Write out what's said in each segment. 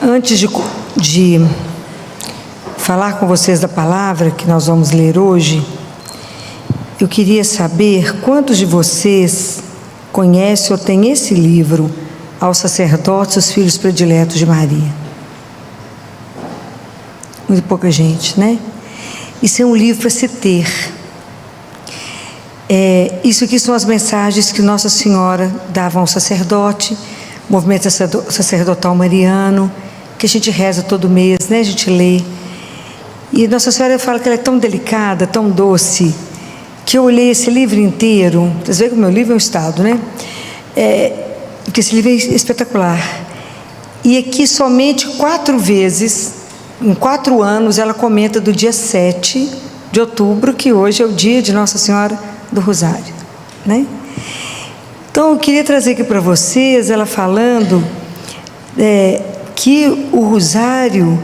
Antes de falar com vocês da palavra que nós vamos ler hoje, eu queria saber quantos de vocês conhecem ou têm esse livro, Aos Sacerdotes, os Filhos Prediletos de Maria. Muito pouca gente, né? Isso é um livro para se ter. Isso aqui são as mensagens que Nossa Senhora dava ao sacerdote, movimento sacerdotal mariano, que a gente reza todo mês, né? A gente lê. E Nossa Senhora fala que ela é tão delicada, tão doce, que eu olhei esse livro inteiro. Vocês veem que o meu livro é um estado, né? Que esse livro é espetacular. E aqui somente 4 vezes, em 4 anos, ela comenta do dia 7 de outubro, que hoje é o dia de Nossa Senhora do Rosário, né? Então eu queria trazer aqui para vocês, ela falando que o rosário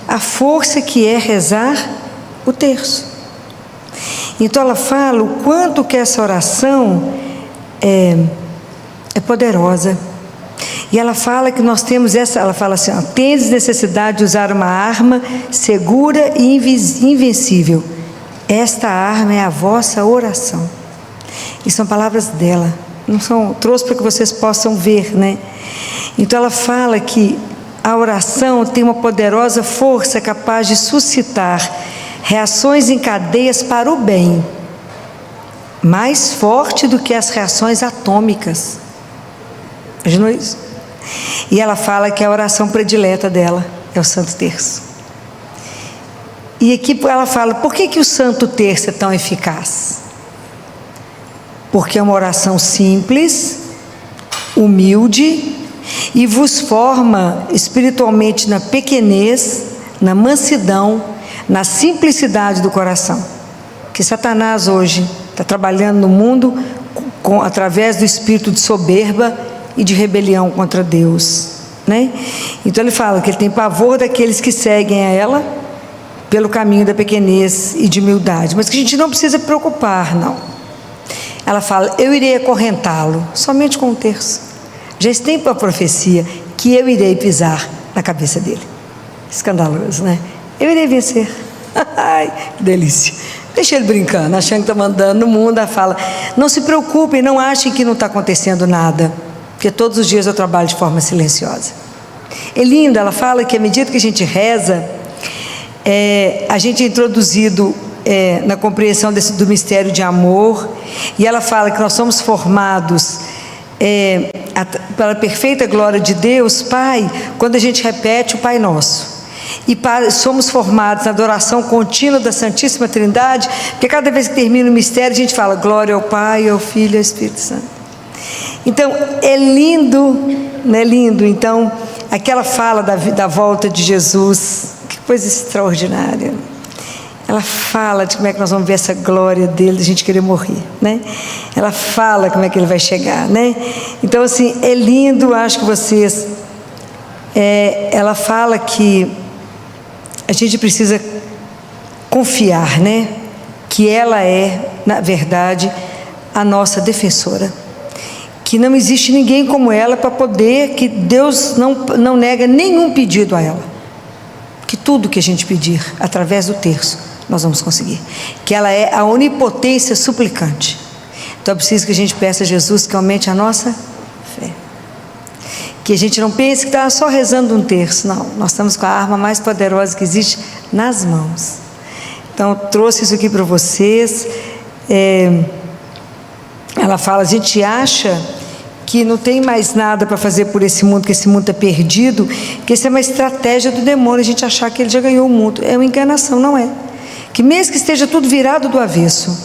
a força que é rezar o terço. Então ela fala o quanto que essa oração é poderosa. E ela fala que nós temos ela fala assim, tendes necessidade de usar uma arma segura e invencível. Esta arma é a vossa oração. E são palavras dela. Não são, trouxe para que vocês possam ver, né? Então ela fala que a oração tem uma poderosa força capaz de suscitar reações em cadeias para o bem, mais forte do que as reações atômicas. Imaginou isso? E ela fala que a oração predileta dela é o Santo Terço. E aqui ela fala, por que o Santo Terço é tão eficaz? Porque é uma oração simples, humilde, e vos forma espiritualmente na pequenez, na mansidão, na simplicidade do coração. Que Satanás hoje está trabalhando no mundo através do espírito de soberba e de rebelião contra Deus, né? Então ele fala que ele tem pavor daqueles que seguem a ela pelo caminho da pequenez e de humildade, mas que a gente não precisa preocupar, não. Ela fala, eu irei acorrentá-lo somente com um terço. Já tem para a profecia que eu irei pisar na cabeça dele. Escandaloso, né? Eu irei vencer. Ai, que delícia. Deixa ele brincando, achando que está mandando no mundo. Ela fala, não se preocupem, não achem que não está acontecendo nada, porque todos os dias eu trabalho de forma silenciosa. É lindo, ela fala que à medida que a gente reza, a gente é introduzido na compreensão do mistério de amor, e ela fala que nós somos formados para a perfeita glória de Deus Pai, quando a gente repete o Pai Nosso, e somos formados na adoração contínua da Santíssima Trindade, porque cada vez que termina o mistério a gente fala glória ao Pai, ao Filho e ao Espírito Santo. Então é lindo, não é lindo? Então aquela fala da volta de Jesus, que coisa extraordinária. Ela fala de como é que nós vamos ver essa glória dele, a gente querer morrer, né? Ela fala como é que ele vai chegar, né? Então assim, é lindo, acho que vocês ela fala que a gente precisa confiar, né? Que ela é, na verdade, a nossa defensora, que não existe ninguém como ela para poder, que Deus não nega nenhum pedido a ela, que tudo que a gente pedir através do terço nós vamos conseguir, que ela é a onipotência suplicante. Então é preciso que a gente peça a Jesus que aumente a nossa fé, que a gente não pense que está só rezando um terço, não, nós estamos com a arma mais poderosa que existe nas mãos. Então eu trouxe isso aqui para vocês. Ela fala, a gente acha que não tem mais nada para fazer por esse mundo, que esse mundo está perdido, que isso é uma estratégia do demônio, a gente achar que ele já ganhou o mundo. É uma enganação, não é? Que mesmo que esteja tudo virado do avesso,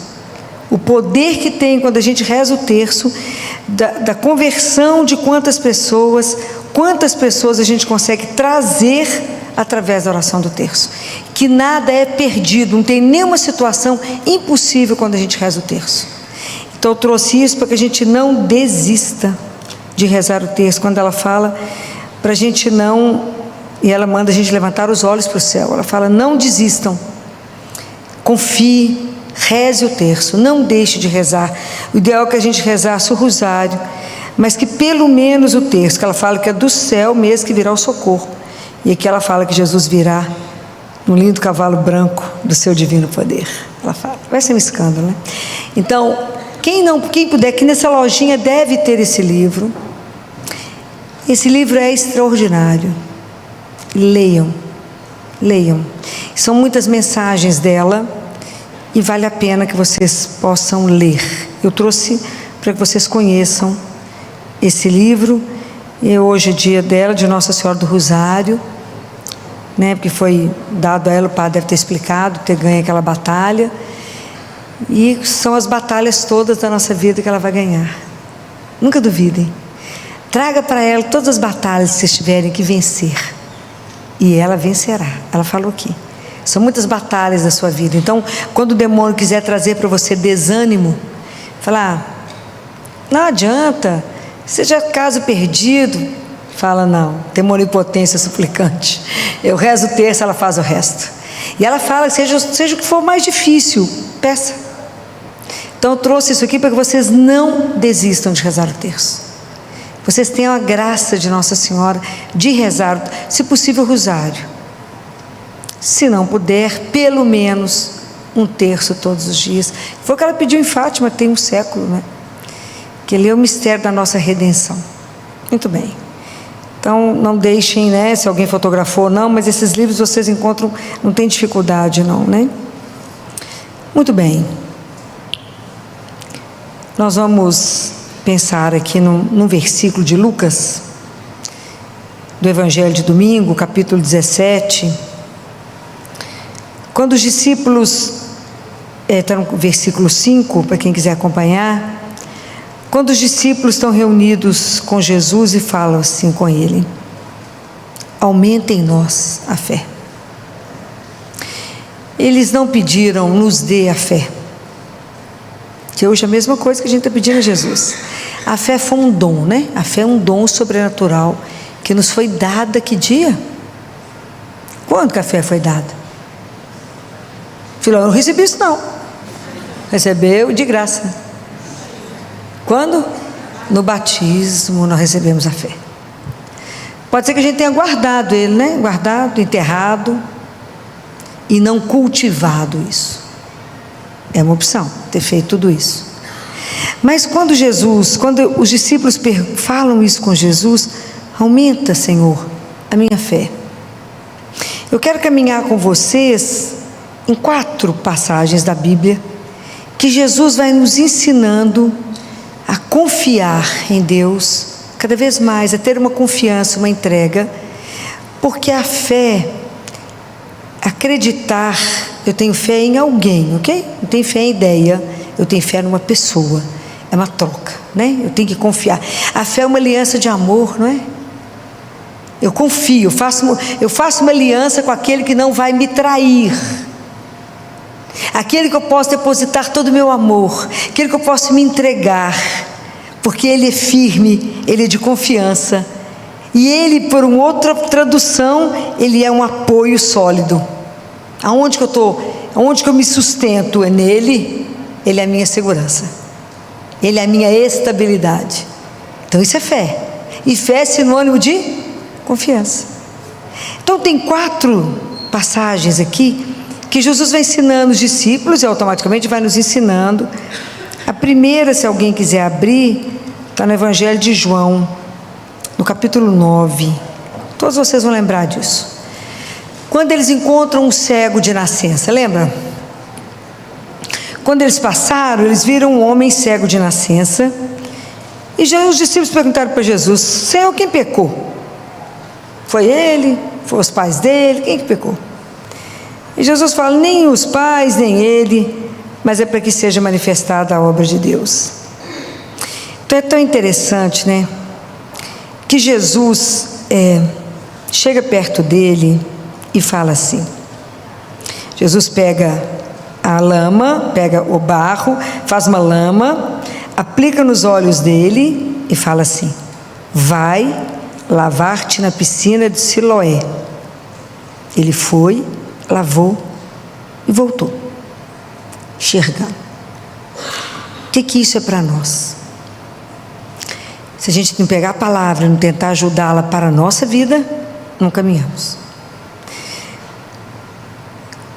o poder que tem quando a gente reza o terço, da conversão de quantas pessoas a gente consegue trazer através da oração do terço, que nada é perdido, não tem nenhuma situação impossível quando a gente reza o terço. Então eu trouxe isso para que a gente não desista de rezar o terço, quando ela fala para a gente não, e ela manda a gente levantar os olhos para o céu, ela fala, não desistam, confie, reze o terço, não deixe de rezar. O ideal é que a gente rezasse o rosário mas que pelo menos o terço, que ela fala que é do céu mesmo que virá o socorro. E aqui ela fala que Jesus virá num lindo cavalo branco do seu divino poder. Ela fala, vai ser um escândalo, né? Então, quem puder, aqui nessa lojinha deve ter esse livro. Esse livro é extraordinário. Leiam. São muitas mensagens dela e vale a pena que vocês possam ler. Eu trouxe para que vocês conheçam esse livro. E hoje é dia dela, de Nossa Senhora do Rosário, né? Porque foi dado a ela, o padre deve ter explicado, ter ganho aquela batalha. E são as batalhas todas da nossa vida que ela vai ganhar. Nunca duvidem. Traga para ela todas as batalhas que vocês tiverem que vencer. E ela vencerá. Ela falou aqui. São muitas batalhas da sua vida. Então, quando o demônio quiser trazer para você desânimo, falar, não adianta, seja caso perdido, fala, não, demônio impotência suplicante. Eu rezo o terço, ela faz o resto. E ela fala, seja o que for mais difícil, peça. Então eu trouxe isso aqui para que vocês não desistam de rezar o terço. Vocês tenham a graça de Nossa Senhora de rezar, se possível, o rosário. Se não puder, pelo menos um terço todos os dias. Foi o que ela pediu em Fátima, tem um século, né? Que lê o mistério da nossa redenção. Muito bem. Então, não deixem, né, se alguém fotografou ou não, mas esses livros vocês encontram, não tem dificuldade não, né? Muito bem. Nós vamos pensar aqui num versículo de Lucas, do Evangelho de domingo, capítulo 17. Quando os discípulos, está no versículo 5, para quem quiser acompanhar. Quando os discípulos estão reunidos com Jesus e falam assim com ele: aumenta em nós a fé. Eles não pediram, nos dê a fé, que hoje é a mesma coisa que a gente está pedindo a Jesus. A fé foi um dom, né? A fé é um dom sobrenatural que nos foi dada. Que dia? Quando que a fé foi dada? Filho, eu não recebi isso não. Recebeu de graça. Quando? No batismo nós recebemos a fé. Pode ser que a gente tenha guardado ele, né? Guardado, enterrado e não cultivado isso. É uma opção ter feito tudo isso. Mas quando os discípulos falam isso com Jesus, aumenta, Senhor, a minha fé. Eu quero caminhar com vocês em 4 passagens da Bíblia que Jesus vai nos ensinando a confiar em Deus, cada vez mais, a ter uma confiança, uma entrega, porque a fé, acreditar, eu tenho fé em alguém, ok? Eu tenho fé em ideia, eu tenho fé numa pessoa, é uma troca, né? Eu tenho que confiar. A fé é uma aliança de amor, não é? Eu confio, eu faço uma aliança com aquele que não vai me trair, aquele que eu posso depositar todo o meu amor, aquele que eu posso me entregar, porque ele é firme, ele é de confiança, e ele, por uma outra tradução, ele é um apoio sólido. Aonde que eu me sustento é nele. Ele é a minha segurança, ele é a minha estabilidade. Então isso é fé, e fé é sinônimo de confiança. Então tem 4 passagens aqui que Jesus vai ensinando os discípulos e automaticamente vai nos ensinando. A primeira, se alguém quiser abrir, está no Evangelho de João, no capítulo 9. Todos vocês vão lembrar disso. Quando eles encontram um cego de nascença, lembra? Quando eles passaram, eles viram um homem cego de nascença, e os discípulos perguntaram para Jesus: Senhor, quem pecou? Foi ele? Foi os pais dele? Quem que pecou? E Jesus fala: nem os pais, nem ele, mas é para que seja manifestada a obra de Deus. Então é tão interessante, né? Que Jesus chega perto dele e fala assim. Jesus pega a lama, pega o barro, faz uma lama, aplica nos olhos dele e fala assim: vai lavar-te na piscina de Siloé. Ele foi, lavou e voltou, enxergando. O que isso é para nós? Se a gente não pegar a palavra e não tentar ajudá-la para a nossa vida, não caminhamos.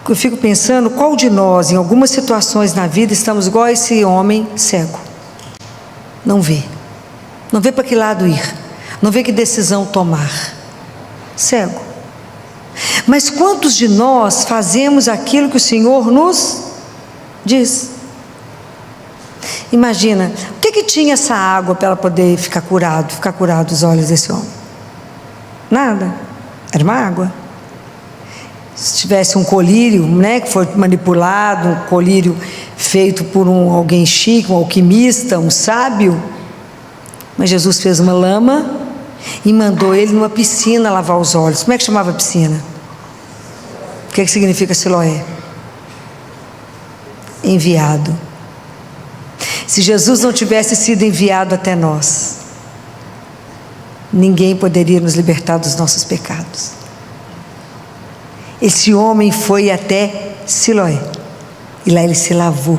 Eu fico pensando, qual de nós, em algumas situações na vida, estamos igual a esse homem cego? Não vê. Não vê para que lado ir. Não vê que decisão tomar. Cego. Mas quantos de nós fazemos aquilo que o Senhor nos diz? Imagina, o que tinha essa água para ela poder ficar curado os olhos desse homem? Nada. Era uma água. Se tivesse um colírio, né, que foi manipulado, um colírio feito por alguém chique, um alquimista, um sábio, mas Jesus fez uma lama e mandou ele numa piscina lavar os olhos. Como é que chamava a piscina? O que significa Siloé? Enviado. Se Jesus não tivesse sido enviado até nós, ninguém poderia nos libertar dos nossos pecados. Esse homem foi até Siloé, e lá ele se lavou.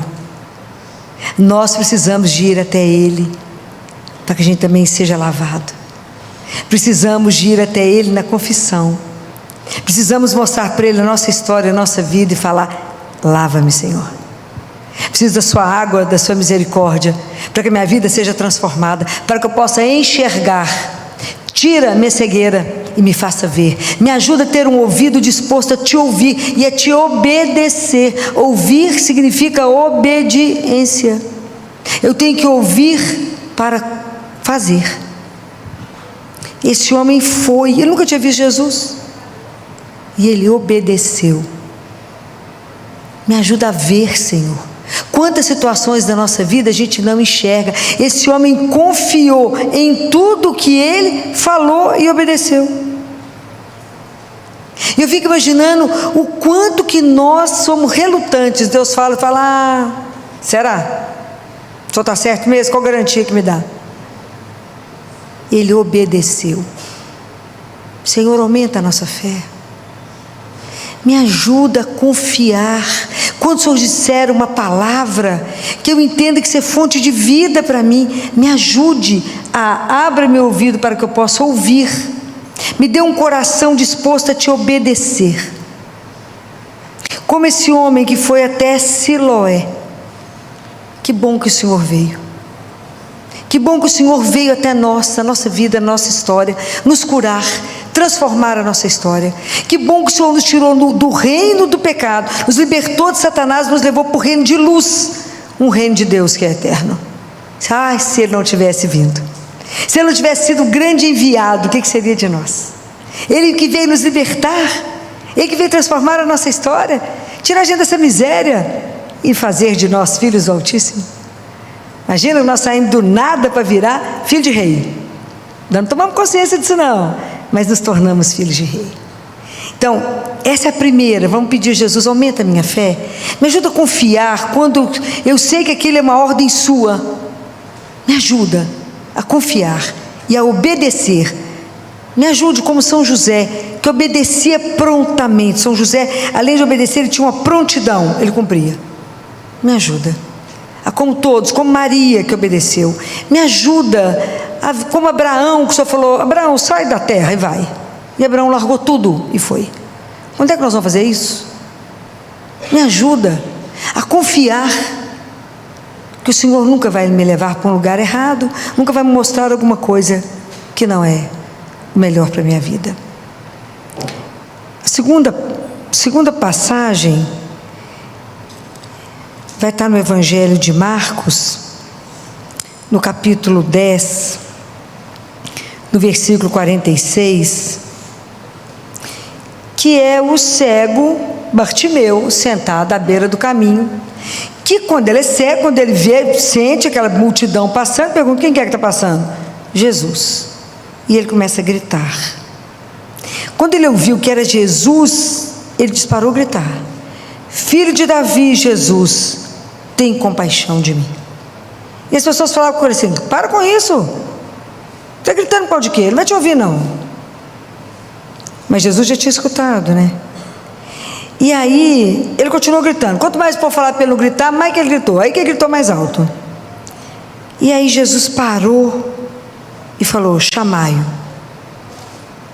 Nós precisamos de ir até ele, para que a gente também seja lavado. Precisamos de ir até ele na confissão. Precisamos mostrar para ele a nossa história, a nossa vida e falar: lava-me, Senhor. Preciso da sua água, da sua misericórdia, para que a minha vida seja transformada, para que eu possa enxergar. Tira minha cegueira e me faça ver. Me ajuda a ter um ouvido disposto a te ouvir e a te obedecer. Ouvir significa obediência. Eu tenho que ouvir para fazer. Esse homem foi, ele nunca tinha visto Jesus, e ele obedeceu. Me ajuda a ver, Senhor. Quantas situações da nossa vida a gente não enxerga. Esse homem confiou em tudo que ele falou e obedeceu. Eu fico imaginando o quanto que nós somos relutantes. Deus fala, será? O senhor está certo mesmo? Qual garantia que me dá? Ele obedeceu. Senhor, aumenta a nossa fé. Me ajuda a confiar. Quando o Senhor disser uma palavra, que eu entenda que isso é fonte de vida para mim, me ajude abra meu ouvido para que eu possa ouvir. Me dê um coração disposto a te obedecer. Como esse homem que foi até Siloé. Que bom que o Senhor veio. Que bom que o Senhor veio até nós, a nossa vida, a nossa história, nos curar, transformar a nossa história. Que bom que o Senhor nos tirou do reino do pecado, nos libertou de Satanás, nos levou para o reino de luz, um reino de Deus que é eterno. Se Ele não tivesse vindo, se Ele não tivesse sido o grande enviado, o que seria de nós? Ele que veio nos libertar, Ele que veio transformar a nossa história, tirar a gente dessa miséria e fazer de nós filhos do Altíssimo. Imagina nós saindo do nada para virar filho de rei. Não tomamos consciência disso não, mas nos tornamos filhos de rei. Então, essa é a primeira. Vamos pedir a Jesus: aumenta a minha fé, me ajuda a confiar, quando eu sei que aquilo é uma ordem sua, me ajuda a confiar e a obedecer. Me ajude como São José, que obedecia prontamente. São José, além de obedecer, ele tinha uma prontidão, ele cumpria. Me ajuda, como todos, como Maria que obedeceu. Me ajuda, como Abraão, que o Senhor falou: Abraão, sai da terra e vai. E Abraão largou tudo e foi. Quando é que nós vamos fazer isso? Me ajuda a confiar que o Senhor nunca vai me levar para um lugar errado, nunca vai me mostrar alguma coisa que não é o melhor para a minha vida. A segunda passagem vai estar no Evangelho de Marcos, no capítulo 10, no versículo 46, que é o cego Bartimeu sentado à beira do caminho, que quando ele é cego, quando ele vê, sente aquela multidão passando, pergunta: quem é que está passando? Jesus. E ele começa a gritar. Quando ele ouviu que era Jesus, ele disparou a gritar: Filho de Davi, Jesus, tem compaixão de mim. E as pessoas falavam com ele assim: para com isso, você está gritando por causa de quê? Ele não vai te ouvir não. Mas Jesus já tinha escutado, né? E aí ele continuou gritando. Quanto mais o povo falar para ele não gritar, mais que ele gritou. Aí que ele gritou mais alto. E aí Jesus parou e falou: chamai-o.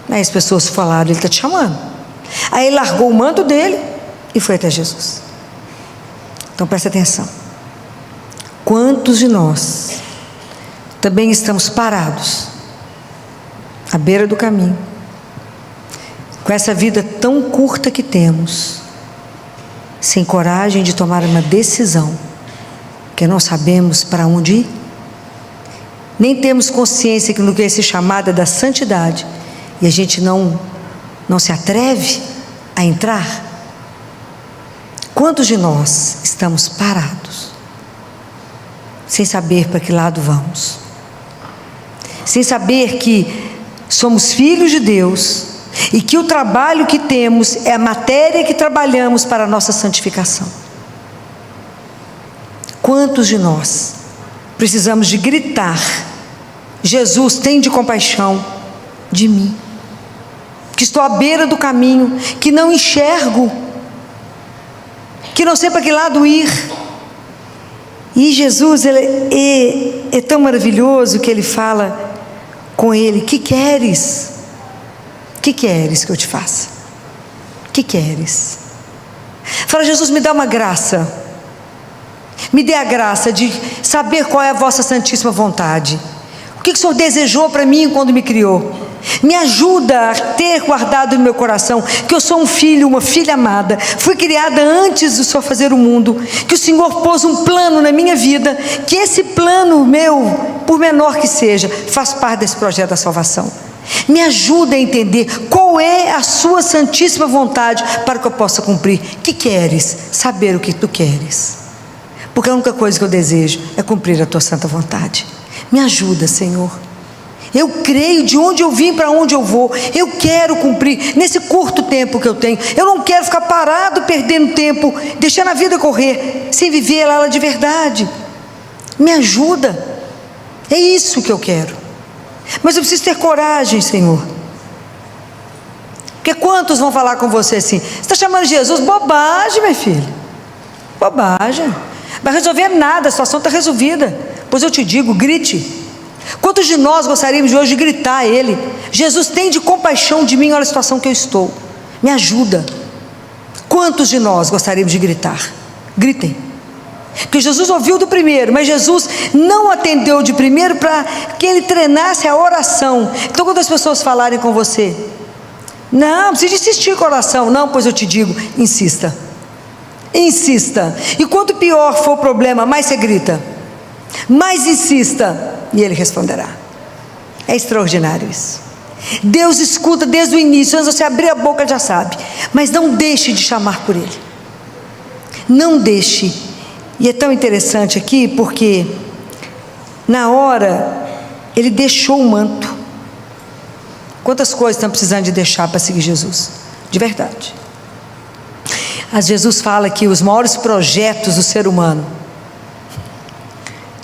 Aí as pessoas falaram: ele está te chamando. Aí ele largou o manto dele e foi até Jesus. Então presta atenção. Quantos de nós também estamos parados à beira do caminho, com essa vida tão curta que temos, sem coragem de tomar uma decisão, que não sabemos para onde ir, nem temos consciência que no que é esse chamado da santidade, e a gente não se atreve a entrar? Quantos de nós estamos parados, sem saber para que lado vamos, sem saber que somos filhos de Deus e que o trabalho que temos é a matéria que trabalhamos para a nossa santificação? Quantos de nós precisamos de gritar: Jesus, tem de compaixão de mim, que estou à beira do caminho, que não enxergo, que não sei para que lado ir. E Jesus, ele é tão maravilhoso que ele fala com ele: que queres? Que queres que eu te faça? Que queres? Fala: Jesus, me dá uma graça, me dê a graça de saber qual é a vossa santíssima vontade. O que o Senhor desejou para mim quando me criou? Me ajuda a ter guardado no meu coração que eu sou um filho, uma filha amada, fui criada antes do Senhor fazer o mundo, que o Senhor pôs um plano na minha vida, que esse plano meu, por menor que seja, faz parte desse projeto da salvação. Me ajuda a entender qual é a sua santíssima vontade para que eu possa cumprir. Que queres? Saber o que tu queres, porque a única coisa que eu desejo é cumprir a tua santa vontade. Me ajuda, Senhor. Eu creio de onde eu vim para onde eu vou. Eu quero cumprir nesse curto tempo que eu tenho. Eu não quero ficar parado, perdendo tempo, deixando a vida correr, sem viver ela de verdade. Me ajuda. É isso que eu quero. Mas eu preciso ter coragem, Senhor. Porque quantos vão falar com você assim: você está chamando Jesus? Bobagem, meu filho. Bobagem. Não vai resolver nada, a situação está resolvida. Pois eu te digo, grite. Quantos de nós gostaríamos de hoje gritar a Ele: Jesus, tem de compaixão de mim, olha a situação que eu estou, me ajuda. Quantos de nós gostaríamos de gritar? Gritem. Porque Jesus ouviu do primeiro, mas Jesus não atendeu de primeiro para que ele treinasse a oração. Então quando as pessoas falarem com você: não, precisa insistir com a oração. Não, pois eu te digo, insista. Insista. E quanto pior for o problema, mais você grita, mais insista, e Ele responderá. É extraordinário isso. Deus escuta desde o início. Antes de você abrir a boca já sabe. Mas não deixe de chamar por Ele. Não deixe. E é tão interessante aqui porque na hora Ele deixou o manto. Quantas coisas estão precisando de deixar para seguir Jesus? De verdade. Jesus fala que os maiores projetos do ser humano,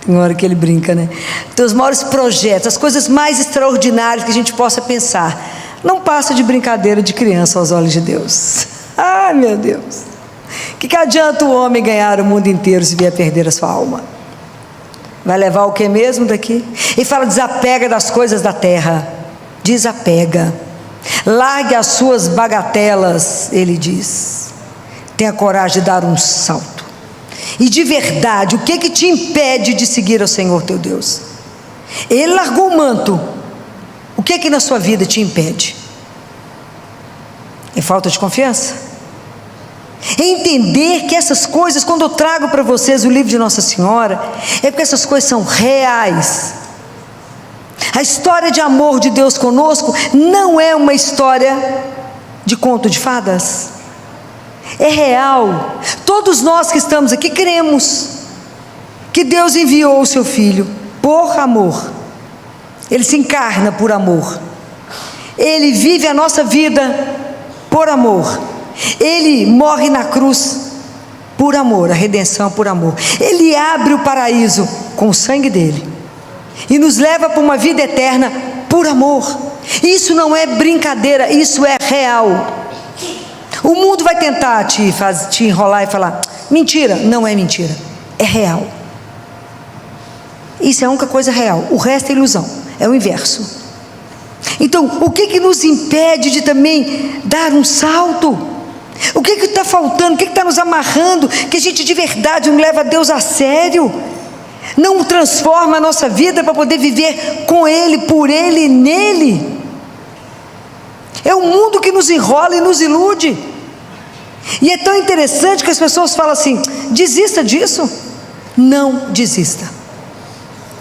tem hora que ele brinca, né? Então, os maiores projetos, as coisas mais extraordinárias que a gente possa pensar, não passa de brincadeira de criança aos olhos de Deus. Ai, meu Deus! Que adianta o homem ganhar o mundo inteiro se vier perder a sua alma? Vai levar o que mesmo daqui? Ele fala: desapega das coisas da terra. Desapega. Largue as suas bagatelas, ele diz. Tenha coragem de dar um salto. E de verdade, o que te impede de seguir ao Senhor teu Deus? Ele largou o manto. O que na sua vida te impede? É falta de confiança? É entender que essas coisas, quando eu trago para vocês o livro de Nossa Senhora, é porque essas coisas são reais. A história de amor de Deus conosco não é uma história de conto de fadas. É real. Todos nós que estamos aqui cremos que Deus enviou o seu Filho por amor. Ele se encarna por amor. Ele vive a nossa vida por amor. Ele morre na cruz por amor, a redenção por amor. Ele abre o paraíso com o sangue dele e nos leva para uma vida eterna por amor. Isso não é brincadeira, isso é real. O mundo vai tentar te enrolar e falar: mentira. Não é mentira, é real. Isso é a única coisa real, o resto é ilusão. é o inverso. Então, o que nos impede de também dar um salto? O que está faltando? O que está nos amarrando? Que a gente de verdade não leva Deus a sério? Não transforma a nossa vida para poder viver com Ele, por Ele e nele? É o mundo que nos enrola e nos ilude. E é tão interessante que as pessoas falam assim: desista disso. Não desista.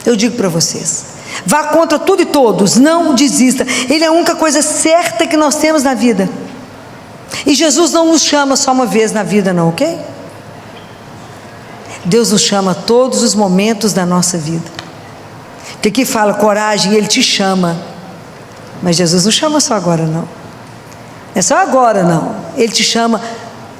Eu digo para vocês, vá contra tudo e todos, não desista. Ele é a única coisa certa que nós temos na vida. E Jesus não nos chama só uma vez na vida não, ok? Deus nos chama todos os momentos da nossa vida. Porque aqui fala coragem, Ele te chama. Mas Jesus não chama só agora não. Não é só agora não. Ele te chama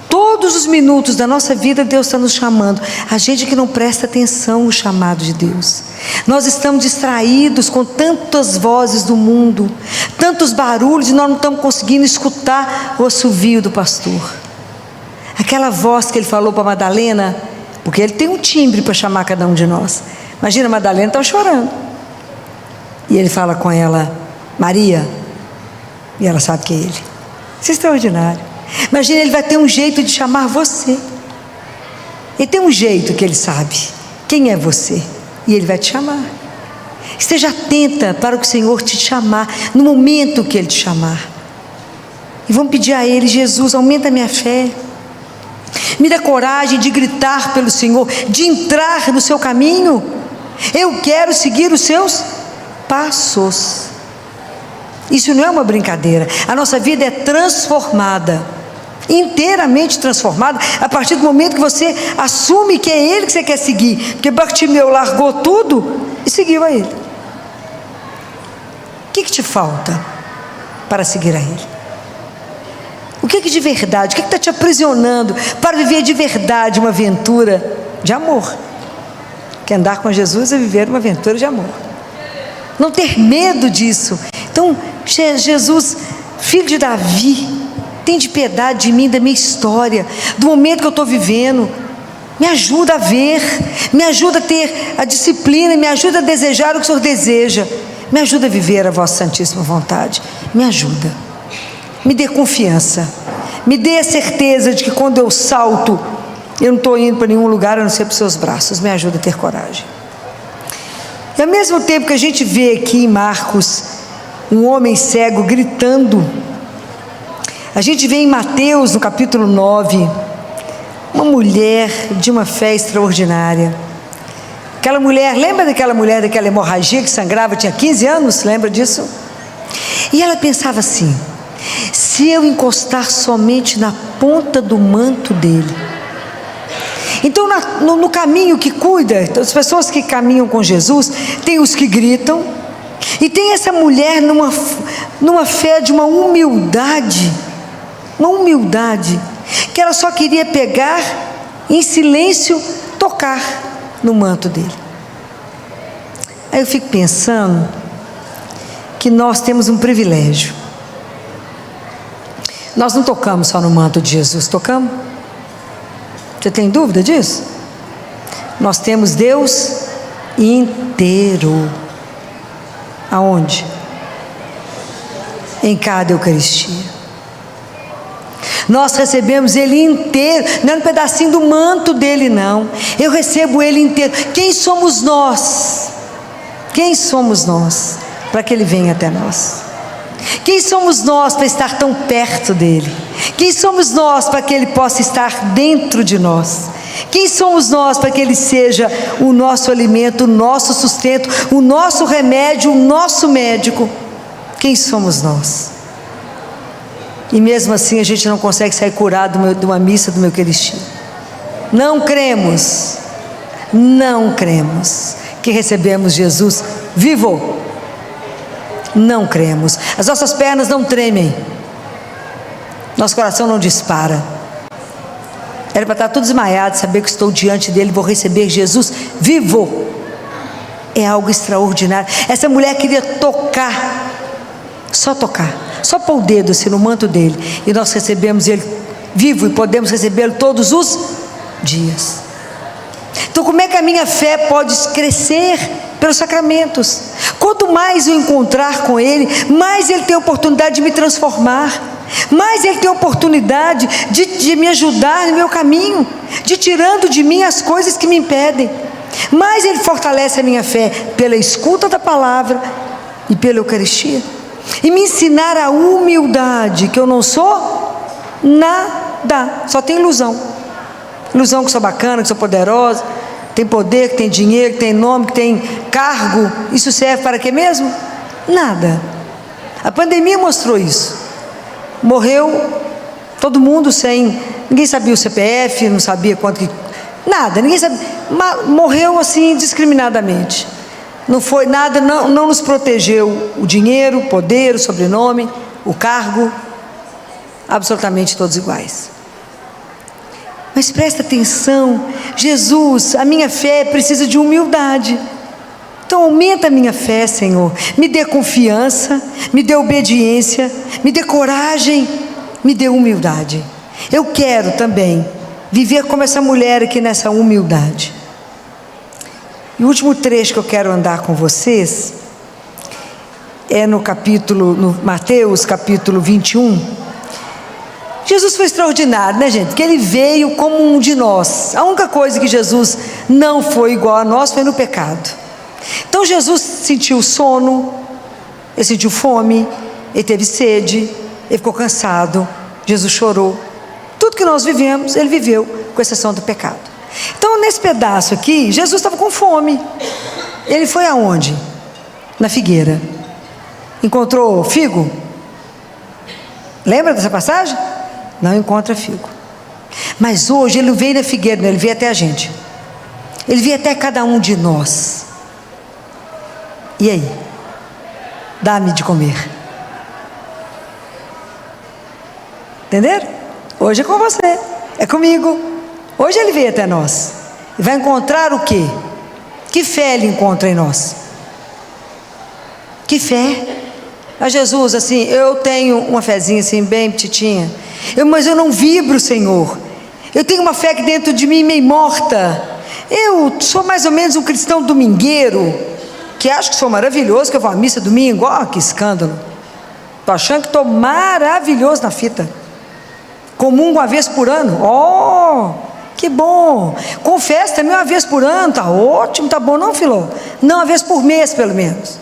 todos os minutos da nossa vida. Deus está nos chamando. A gente que não presta atenção no chamado de Deus. Nós estamos distraídos com tantas vozes do mundo, tantos barulhos, e nós não estamos conseguindo escutar o assovio do pastor. Aquela voz que ele falou para Madalena, porque ele tem um timbre para chamar cada um de nós. Imagina, a Madalena estava chorando. E ele fala com ela: Maria. E ela sabe que é ele. Isso é extraordinário. Imagina, ele vai ter um jeito de chamar você. Ele tem um jeito que ele sabe quem é você. E ele vai te chamar. Esteja atenta para o que o Senhor te chamar, no momento que Ele te chamar. E vamos pedir a Ele: Jesus, aumenta a minha fé. Me dá coragem de gritar pelo Senhor, de entrar no seu caminho. Eu quero seguir os seus passos. Isso não é uma brincadeira. A nossa vida é transformada, inteiramente transformada, a partir do momento que você assume que é Ele que você quer seguir. Porque Bartimeu largou tudo e seguiu a Ele. O que te falta para seguir a Ele? O que de verdade, o que está te aprisionando para viver de verdade uma aventura de amor? Que andar com Jesus é viver uma aventura de amor. Não ter medo disso. Então, Jesus, filho de Davi, tem de piedade de mim, da minha história, do momento que eu estou vivendo. Me ajuda a ver, me ajuda a ter a disciplina, me ajuda a desejar o que o Senhor deseja, me ajuda a viver a vossa santíssima vontade. Me ajuda, me dê confiança, me dê a certeza de que quando eu salto, eu não estou indo para nenhum lugar a não ser para os seus braços. Me ajuda a ter coragem. E ao mesmo tempo que a gente vê aqui em Marcos um homem cego gritando, a gente vê em Mateus, no capítulo 9, uma mulher de uma fé extraordinária. Aquela mulher, lembra daquela mulher, daquela hemorragia que sangrava, tinha 15 anos, lembra disso? E ela pensava assim: se eu encostar somente na ponta do manto dele. Então no caminho que cuida, as pessoas que caminham com Jesus, tem os que gritam, e tem essa mulher numa fé de uma humildade, que ela só queria pegar, em silêncio, tocar no manto dele. Aí eu fico pensando que nós temos um privilégio. Nós não tocamos só no manto de Jesus, tocamos? Você tem dúvida disso? Nós temos Deus inteiro. Aonde? Em cada Eucaristia. Nós recebemos Ele inteiro, não é um pedacinho do manto dele não. Eu recebo Ele inteiro. Quem somos nós? Quem somos nós para que Ele venha até nós? Quem somos nós para estar tão perto dEle? Quem somos nós para que Ele possa estar dentro de nós? Quem somos nós para que Ele seja o nosso alimento, o nosso sustento, o nosso remédio, o nosso médico? Quem somos nós? E mesmo assim a gente não consegue sair curado de uma missa do Eucaristia. Não cremos que recebemos Jesus vivo. Não cremos. As nossas pernas não tremem, nosso coração não dispara. Era para estar tudo desmaiado, saber que estou diante dele, vou receber Jesus vivo. É algo extraordinário. Essa mulher queria tocar, só pôr o dedo assim no manto dele, e nós recebemos ele vivo, e podemos recebê-lo todos os dias. Então como é que a minha fé pode crescer? Pelos sacramentos. Quanto mais eu encontrar com Ele, mais Ele tem a oportunidade de me transformar, mais Ele tem a oportunidade de me ajudar no meu caminho, de tirando de mim as coisas que me impedem. Mais Ele fortalece a minha fé pela escuta da palavra e pela Eucaristia, e me ensinar a humildade, que eu não sou nada, só tenho ilusão que sou bacana, que sou poderosa, tem poder, que tem dinheiro, que tem nome, que tem cargo. Isso serve para quê mesmo? Nada. A pandemia mostrou isso. Morreu todo mundo sem, ninguém sabia o CPF, não sabia quanto que, nada, ninguém sabia, morreu assim indiscriminadamente. Não foi nada, não nos protegeu o dinheiro, o poder, o sobrenome, o cargo, absolutamente todos iguais. Mas presta atenção, Jesus, a minha fé precisa de humildade. Então aumenta a minha fé, Senhor, me dê confiança, me dê obediência, me dê coragem, me dê humildade. Eu quero também viver como essa mulher aqui nessa humildade. E o último trecho que eu quero andar com vocês é no Mateus capítulo 21. Jesus foi extraordinário, né, gente? Porque Ele veio como um de nós. A única coisa que Jesus não foi igual a nós foi no pecado. Então Jesus sentiu sono, Ele sentiu fome, Ele teve sede, Ele ficou cansado, Jesus chorou. Tudo que nós vivemos, Ele viveu, com exceção do pecado. Então nesse pedaço aqui, Jesus estava com fome. Ele foi aonde? Na figueira. Encontrou figo? Lembra dessa passagem? Não encontra figo. Mas hoje Ele veio na figueira, Ele veio até a gente. Ele veio até cada um de nós. E aí? Dá-me de comer. Entenderam? Hoje é com você, é comigo. Hoje Ele veio até nós. E vai encontrar o quê? Que fé Ele encontra em nós? Que fé? A Jesus, assim, eu tenho uma fezinha assim, bem petitinha, mas eu não vibro, Senhor. Eu tenho uma fé que dentro de mim meio morta. Eu sou mais ou menos um cristão domingueiro, que acho que sou maravilhoso, que eu vou à missa domingo. Ó, que escândalo. Estou achando que estou maravilhoso na fita. Comungo uma vez por ano. Ó, que bom. Confesso também uma vez por ano. Tá ótimo, tá bom, não, Filó? Não, uma vez por mês, pelo menos.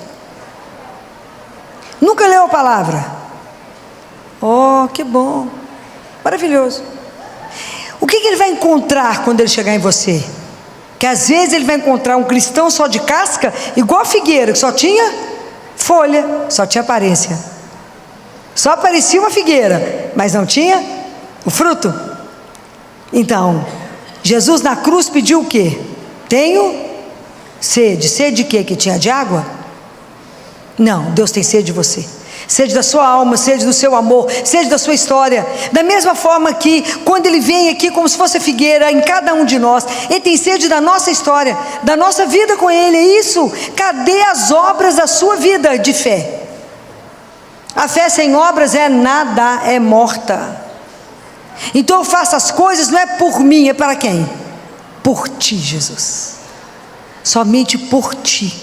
Nunca leu a palavra? Oh, que bom, maravilhoso. O que Ele vai encontrar quando Ele chegar em você? Que às vezes Ele vai encontrar um cristão só de casca, igual a figueira, que só tinha folha, só tinha aparência. Só parecia uma figueira, mas não tinha o fruto. Então, Jesus na cruz pediu o quê? Tenho sede. Sede de quê? Que tinha de água? Não, Deus tem sede de você, sede da sua alma, sede do seu amor, sede da sua história. Da mesma forma que quando Ele vem aqui como se fosse figueira em cada um de nós, Ele tem sede da nossa história, da nossa vida com Ele. É isso. Cadê as obras da sua vida de fé? A fé sem obras é nada, é morta. Então eu faço as coisas não é por mim, é para quem? Por Ti, Jesus. Somente por Ti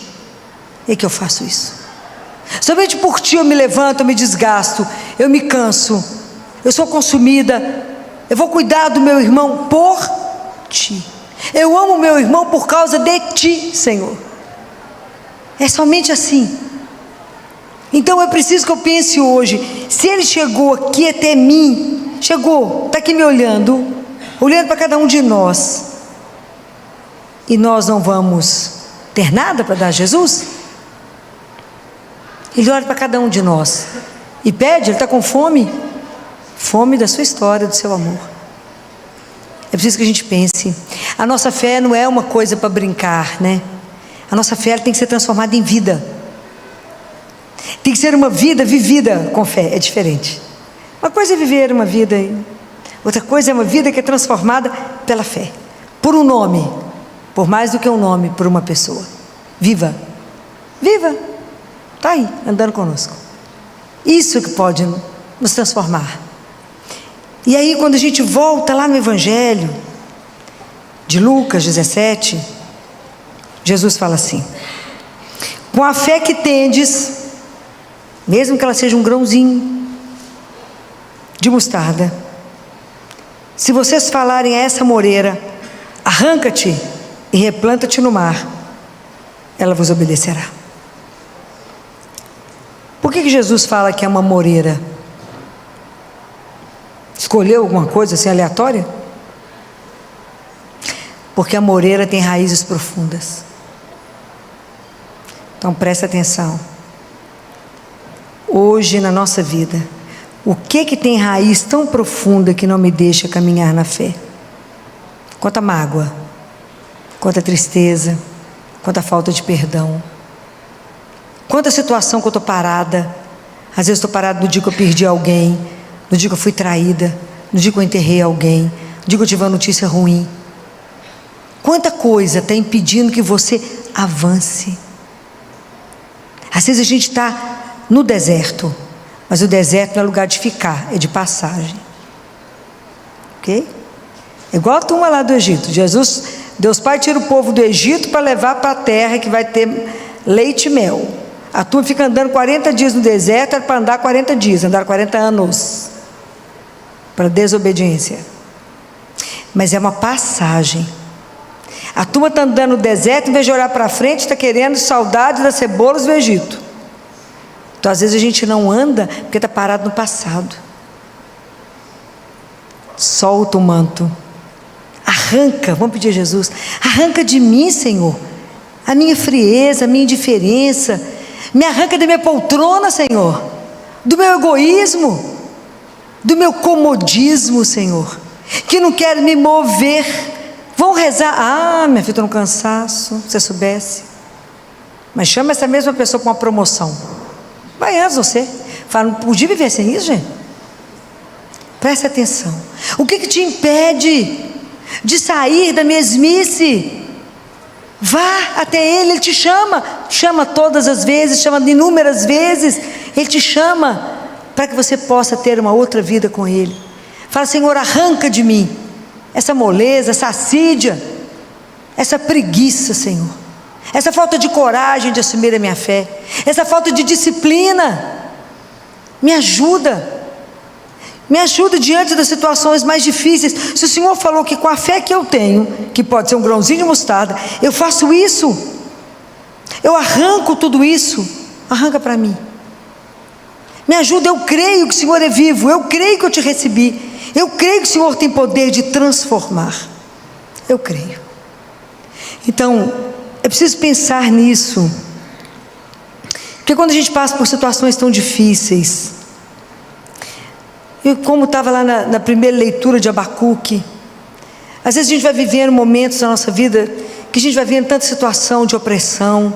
é que eu faço isso. Somente por Ti eu me levanto, eu me desgasto, eu me canso, eu sou consumida. Eu vou cuidar do meu irmão por Ti. Eu amo o meu irmão por causa de Ti, Senhor. É somente assim. Então é preciso que eu pense hoje, se Ele chegou aqui até mim, chegou, está aqui me olhando para cada um de nós, e nós não vamos ter nada para dar a Jesus? Ele olha para cada um de nós e pede, Ele está com fome, fome da sua história, do seu amor. É preciso que a gente pense. A nossa fé não é uma coisa para brincar, né? A nossa fé tem que ser transformada em vida. Tem que ser uma vida vivida com fé, é diferente. Uma coisa é viver uma vida, outra coisa é uma vida que é transformada pela fé, por um nome, por mais do que um nome, por uma pessoa. Viva, viva. Está aí, andando conosco. Isso que pode nos transformar. E aí quando a gente volta lá no Evangelho de Lucas 17, Jesus fala assim: com a fé que tendes, mesmo que ela seja um grãozinho de mostarda, se vocês falarem a essa moreira, arranca-te e replanta-te no mar, ela vos obedecerá. Por que Jesus fala que é uma moreira? Escolheu alguma coisa assim aleatória? Porque a moreira tem raízes profundas. Então presta atenção. Hoje na nossa vida, o que tem raiz tão profunda que não me deixa caminhar na fé? Quanta mágoa, quanta tristeza, quanta falta de perdão, quanta situação que eu estou parada. Às vezes estou parada no dia que eu perdi alguém, no dia que eu fui traída, no dia que eu enterrei alguém, no dia que eu tive uma notícia ruim. Quanta coisa está impedindo que você avance. Às vezes a gente está no deserto, mas o deserto não é lugar de ficar, é de passagem. Ok? É igual a turma lá do Egito. Deus Pai tira o povo do Egito para levar para a terra que vai ter leite e mel. A turma fica andando 40 dias no deserto, era para andar 40 dias, andar 40 anos, para desobediência. Mas é uma passagem. A turma está andando no deserto, em vez de olhar para frente, está querendo saudade das cebolas do Egito. Então às vezes a gente não anda, porque está parado no passado. Solta o manto. Arranca, vamos pedir a Jesus, arranca de mim, Senhor, a minha frieza, a minha indiferença, me arranca da minha poltrona, Senhor, do meu egoísmo, do meu comodismo, Senhor, que não quero me mover. Vão rezar, minha filha, estou no cansaço, se você soubesse. Mas chama essa mesma pessoa para uma promoção, vai antes você, fala, não podia viver sem isso, gente? Preste atenção. O que te impede de sair da mesmice? Vá até Ele, Ele te chama todas as vezes, chama inúmeras vezes, Ele te chama para que você possa ter uma outra vida com Ele. Fala, Senhor, arranca de mim essa moleza, essa assídia, essa preguiça, Senhor, essa falta de coragem de assumir a minha fé, essa falta de disciplina. Me ajuda diante das situações mais difíceis. Se o Senhor falou que com a fé que eu tenho, que pode ser um grãozinho de mostarda, eu faço isso, eu arranco tudo isso, arranca para mim. Me ajuda, eu creio que o Senhor é vivo, eu creio que eu te recebi, eu creio que o Senhor tem poder de transformar, eu creio. Então, é preciso pensar nisso, porque quando a gente passa por situações tão difíceis, e como estava lá na primeira leitura de Abacuque, às vezes a gente vai vivendo momentos na nossa vida, que a gente vai vivendo tanta situação de opressão,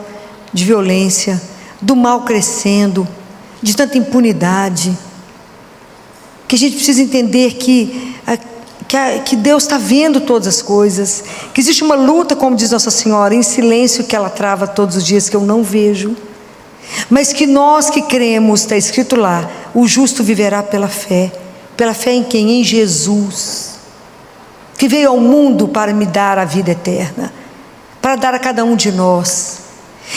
de violência, do mal crescendo, de tanta impunidade, que a gente precisa entender que Deus está vendo todas as coisas, que existe uma luta, como diz Nossa Senhora, em silêncio, que ela trava todos os dias, que eu não vejo, mas que nós que cremos, está escrito lá, o justo viverá pela fé em quem? Em Jesus, que veio ao mundo para me dar a vida eterna, para dar a cada um de nós.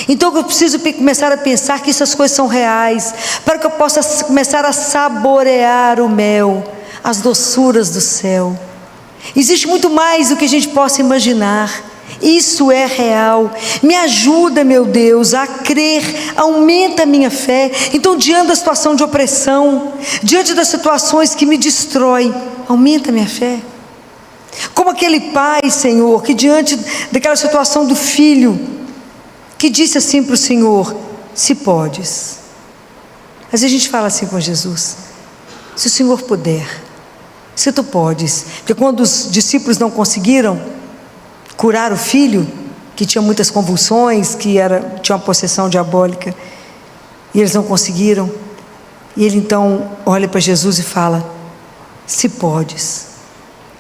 Então eu preciso começar a pensar que essas coisas são reais, para que eu possa começar a saborear o mel, as doçuras do céu. Existe muito mais do que a gente possa imaginar. Isso é real. Me ajuda, meu Deus, a crer, aumenta a minha fé. Então, diante da situação de opressão, diante das situações que me destroem, aumenta a minha fé. Como aquele pai, Senhor, que diante daquela situação do filho, que disse assim para o Senhor, se podes. Às vezes a gente fala assim com Jesus, se o Senhor puder, se tu podes. Porque quando os discípulos não conseguiram curar o filho, que tinha muitas convulsões, tinha uma possessão diabólica, e eles não conseguiram, e ele então olha para Jesus e fala, se podes.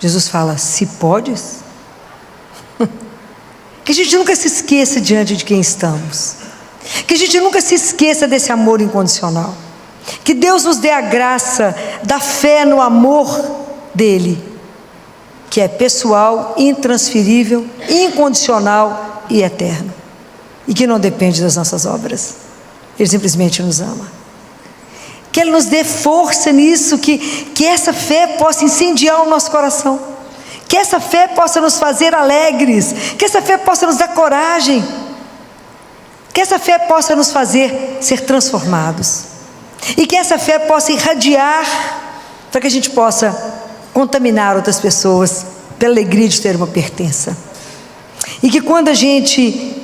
Jesus fala, se podes? Que a gente nunca se esqueça diante de quem estamos, que a gente nunca se esqueça desse amor incondicional, que Deus nos dê a graça da fé no amor dele, que é pessoal, intransferível, incondicional e eterno. e que não depende das nossas obras. Ele simplesmente nos ama. Que Ele nos dê força nisso, que essa fé possa incendiar o nosso coração, que essa fé possa nos fazer alegres, que essa fé possa nos dar coragem, que essa fé possa nos fazer ser transformados, e que essa fé possa irradiar, para que a gente possa contaminar outras pessoas pela alegria de ter uma pertença. E que quando a gente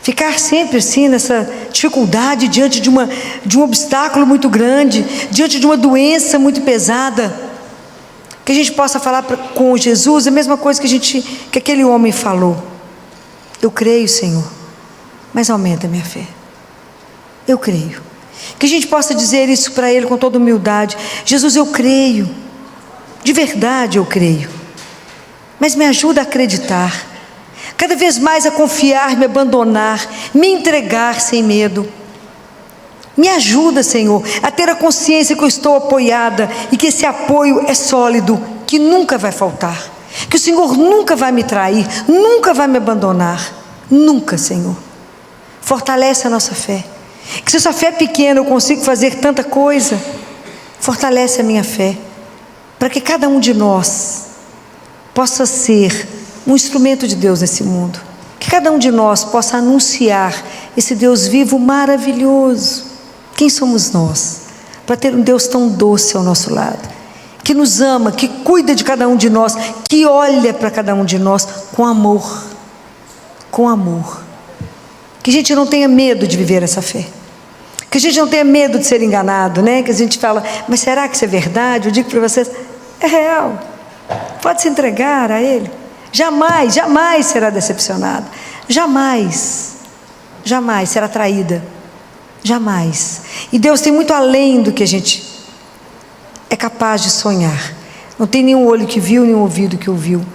ficar sempre assim, nessa dificuldade, diante de um obstáculo muito grande, diante de uma doença muito pesada, que a gente possa falar com Jesus a mesma coisa que aquele homem falou: eu creio, Senhor, mas aumenta a minha fé. Eu creio. Que a gente possa dizer isso para Ele com toda humildade: Jesus, eu creio, de verdade eu creio, mas me ajuda a acreditar, cada vez mais a confiar, me abandonar, me entregar sem medo. Me ajuda, Senhor, a ter a consciência que eu estou apoiada e que esse apoio é sólido, que nunca vai faltar, que o Senhor nunca vai me trair, nunca vai me abandonar, nunca, Senhor. Fortalece a nossa fé, que se essa fé é pequena eu consigo fazer tanta coisa. Fortalece a minha fé, para que cada um de nós possa ser um instrumento de Deus nesse mundo, que cada um de nós possa anunciar esse Deus vivo maravilhoso. Quem somos nós para ter um Deus tão doce ao nosso lado, que nos ama, que cuida de cada um de nós, que olha para cada um de nós com amor, com amor. Que a gente não tenha medo de viver essa fé, que a gente não tenha medo de ser enganado, né? Que a gente fala: mas será que isso é verdade? Eu digo para vocês, é real. Pode se entregar a Ele. Jamais, jamais será decepcionada, jamais, jamais será traída, jamais. E Deus tem muito além do que a gente é capaz de sonhar. Não tem nenhum olho que viu, nenhum ouvido que ouviu,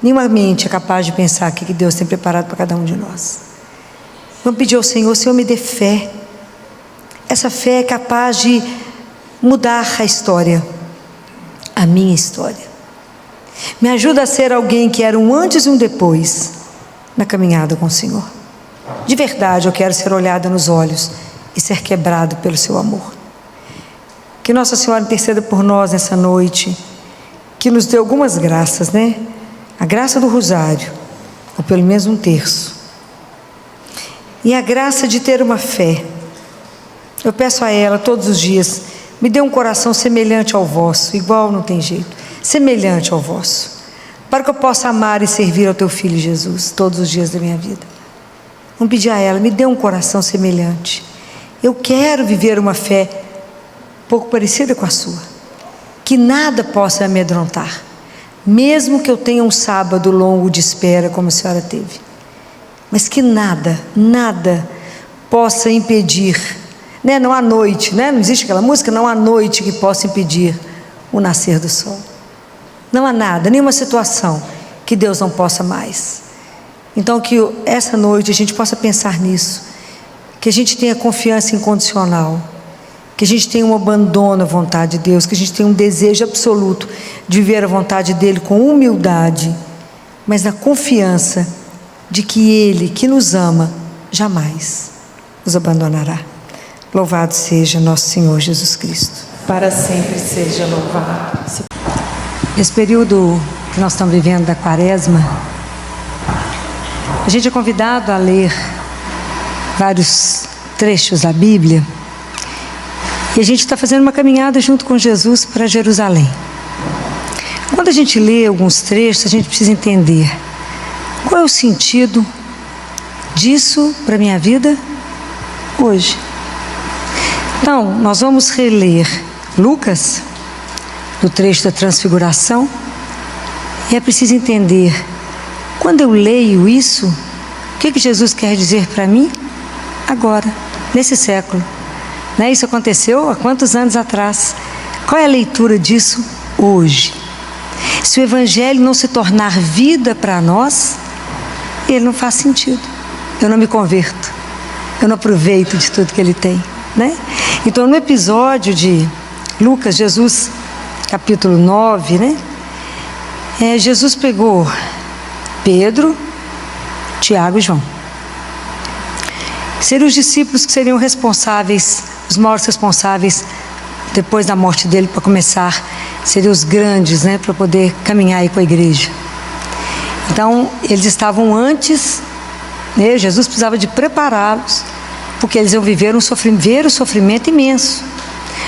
nenhuma mente é capaz de pensar o que Deus tem preparado para cada um de nós. Vamos pedir ao Senhor: Senhor, me dê fé. Essa fé é capaz de mudar a história, a minha história. Me ajuda a ser alguém que era um antes e um depois na caminhada com o Senhor. De verdade eu quero ser olhada nos olhos e ser quebrado pelo seu amor. Que Nossa Senhora interceda por nós nessa noite, que nos dê algumas graças, né? A graça do rosário, ou pelo menos um terço, e a graça de ter uma fé. Eu peço a ela todos os dias: me dê um coração semelhante ao vosso, igual não tem jeito, semelhante ao vosso, para que eu possa amar e servir ao teu Filho Jesus todos os dias da minha vida. Vamos pedir a ela: me dê um coração semelhante. Eu quero viver uma fé pouco parecida com a sua, que nada possa me amedrontar, mesmo que eu tenha um sábado longo de espera como a senhora teve, mas que nada, nada possa impedir, né? Não há noite, né? Não existe aquela música? Não há noite que possa impedir o nascer do sol. Não há nada, nenhuma situação que Deus não possa mais. Então que essa noite a gente possa pensar nisso, que a gente tenha confiança incondicional, que a gente tenha um abandono à vontade de Deus, que a gente tenha um desejo absoluto de viver a vontade dEle com humildade, mas na confiança de que Ele, que nos ama, jamais nos abandonará. Louvado seja nosso Senhor Jesus Cristo. Para sempre seja louvado. Esse período que nós estamos vivendo da Quaresma, a gente é convidado a ler vários trechos da Bíblia, e a gente está fazendo uma caminhada junto com Jesus para Jerusalém. Quando a gente lê alguns trechos, a gente precisa entender qual é o sentido disso para a minha vida hoje. Então, nós vamos reler Lucas, do trecho da transfiguração, e é preciso entender, quando eu leio isso, o que Jesus quer dizer para mim agora, nesse século, né? Isso aconteceu há quantos anos atrás? Qual é a leitura disso hoje? Se o Evangelho não se tornar vida para nós, ele não faz sentido. Eu não me converto, eu não aproveito de tudo que ele tem, né? Então, no episódio de Lucas, Jesus, capítulo 9, né? Jesus pegou Pedro, Tiago e João. Seriam os discípulos que seriam responsáveis, os maiores responsáveis, depois da morte dele, para começar, seriam os grandes, né, para poder caminhar aí com a igreja. Então, eles estavam antes, né, Jesus precisava de prepará-los, porque eles iam ver o sofrimento imenso.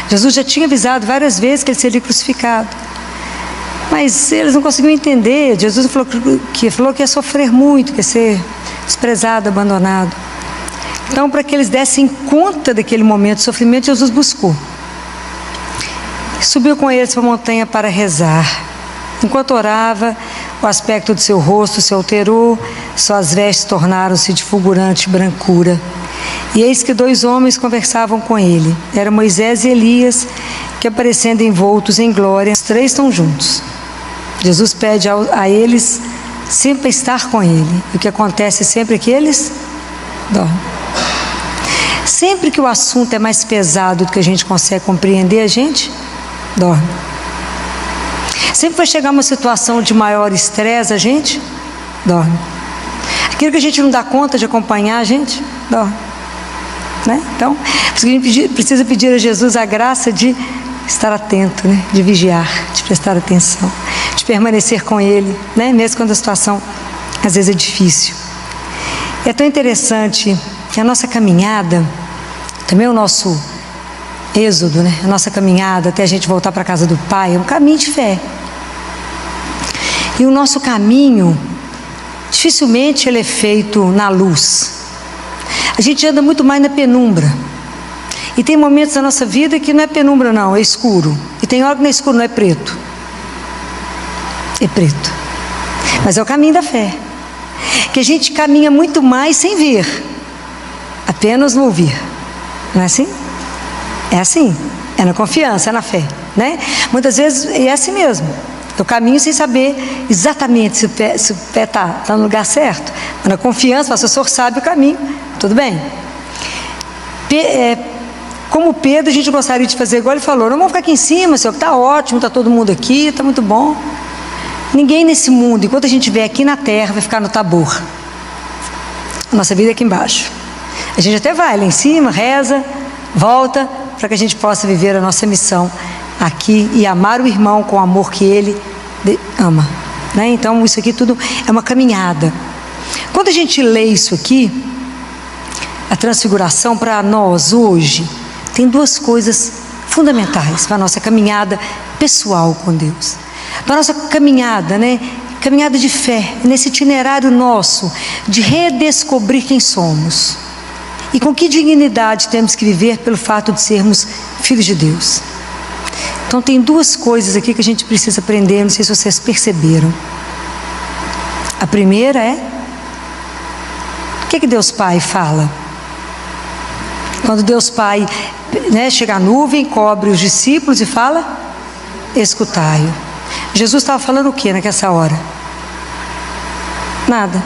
Jesus já tinha avisado várias vezes que ele seria crucificado, mas eles não conseguiam entender. Jesus falou que ia sofrer muito, que ia ser desprezado, abandonado. Então, para que eles dessem conta daquele momento de sofrimento, Jesus buscou. Subiu com eles para a montanha para rezar. Enquanto orava, o aspecto do seu rosto se alterou, suas vestes tornaram-se de fulgurante brancura. E eis que 2 homens conversavam com ele. Eram Moisés e Elias, que, aparecendo envoltos em glória, os 3 estão juntos. Jesus pede a eles sempre estar com ele. E o que acontece sempre é que eles dormem. Sempre que o assunto é mais pesado do que a gente consegue compreender, a gente dorme. Sempre vai chegar uma situação de maior estresse, a gente dorme. Aquilo que a gente não dá conta de acompanhar, a gente dorme, né? Então, a gente precisa pedir a Jesus a graça de estar atento, né? De vigiar, de prestar atenção, de permanecer com Ele, né? Mesmo quando a situação às vezes é difícil. É tão interessante que a nossa caminhada, também o nosso êxodo, né? A nossa caminhada até a gente voltar para a casa do Pai, é um caminho de fé. E o nosso caminho, dificilmente ele é feito na luz. A gente anda muito mais na penumbra. E tem momentos da nossa vida que não é penumbra não, é escuro. E tem hora que não é escuro, não é preto. É preto. Mas é o caminho da fé. Que a gente caminha muito mais sem ver, apenas no ouvir. Não é assim? É assim. É na confiança, é na fé, né? Muitas vezes é assim mesmo. Eu caminho sem saber exatamente se o pé está no lugar certo. Mas na confiança, o senhor sabe o caminho, tudo bem. Como Pedro, a gente gostaria de fazer igual ele falou: não vamos ficar aqui em cima, senhor, está ótimo, está todo mundo aqui, está muito bom. Ninguém nesse mundo, enquanto a gente estiver aqui na terra, vai ficar no Tabor. A nossa vida é aqui embaixo. A gente até vai lá em cima, reza, volta, para que a gente possa viver a nossa missão aqui e amar o irmão com o amor que ele ama, né? Então isso aqui tudo é uma caminhada. Quando a gente lê isso aqui, a transfiguração, para nós hoje tem 2 coisas fundamentais para a nossa caminhada pessoal com Deus, para a nossa caminhada, né? Caminhada de fé, nesse itinerário nosso de redescobrir quem somos e com que dignidade temos que viver pelo fato de sermos filhos de Deus. Então tem 2 coisas aqui que a gente precisa aprender, não sei se vocês perceberam. A primeira é, o que Deus Pai fala? Quando Deus Pai, né, chega a nuvem, cobre os discípulos e fala: escutai-o. Jesus estava falando o que naquela hora? Nada.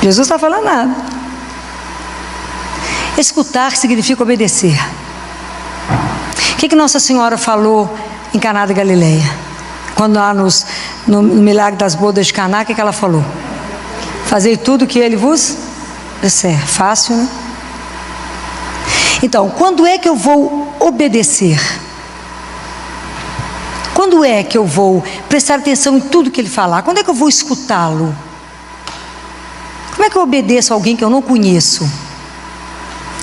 Jesus estava falando nada. Escutar significa obedecer. O que Nossa Senhora falou em Caná da Galileia? Quando lá no milagre das bodas de Caná, o que ela falou? Fazei tudo o que ele vos disser. Fácil, né? Então, quando é que eu vou obedecer? Quando é que eu vou prestar atenção em tudo que ele falar? Quando é que eu vou escutá-lo? Como é que eu obedeço a alguém que eu não conheço?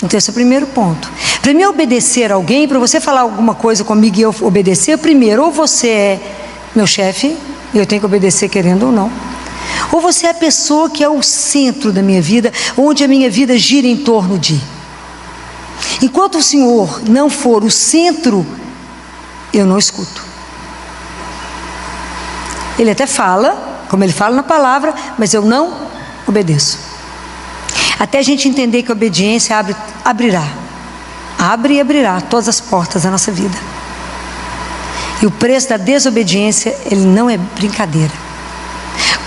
Então esse é o primeiro ponto. Para mim obedecer a alguém, para você falar alguma coisa comigo e eu obedecer, primeiro, ou você é meu chefe, e eu tenho que obedecer querendo ou não, ou você é a pessoa que é o centro da minha vida, onde a minha vida gira em torno de. Enquanto o Senhor não for o centro, eu não escuto. Ele até fala, como ele fala na palavra, mas eu não obedeço. Até a gente entender que a obediência abre e abrirá todas as portas da nossa vida. E o preço da desobediência, ele não é brincadeira.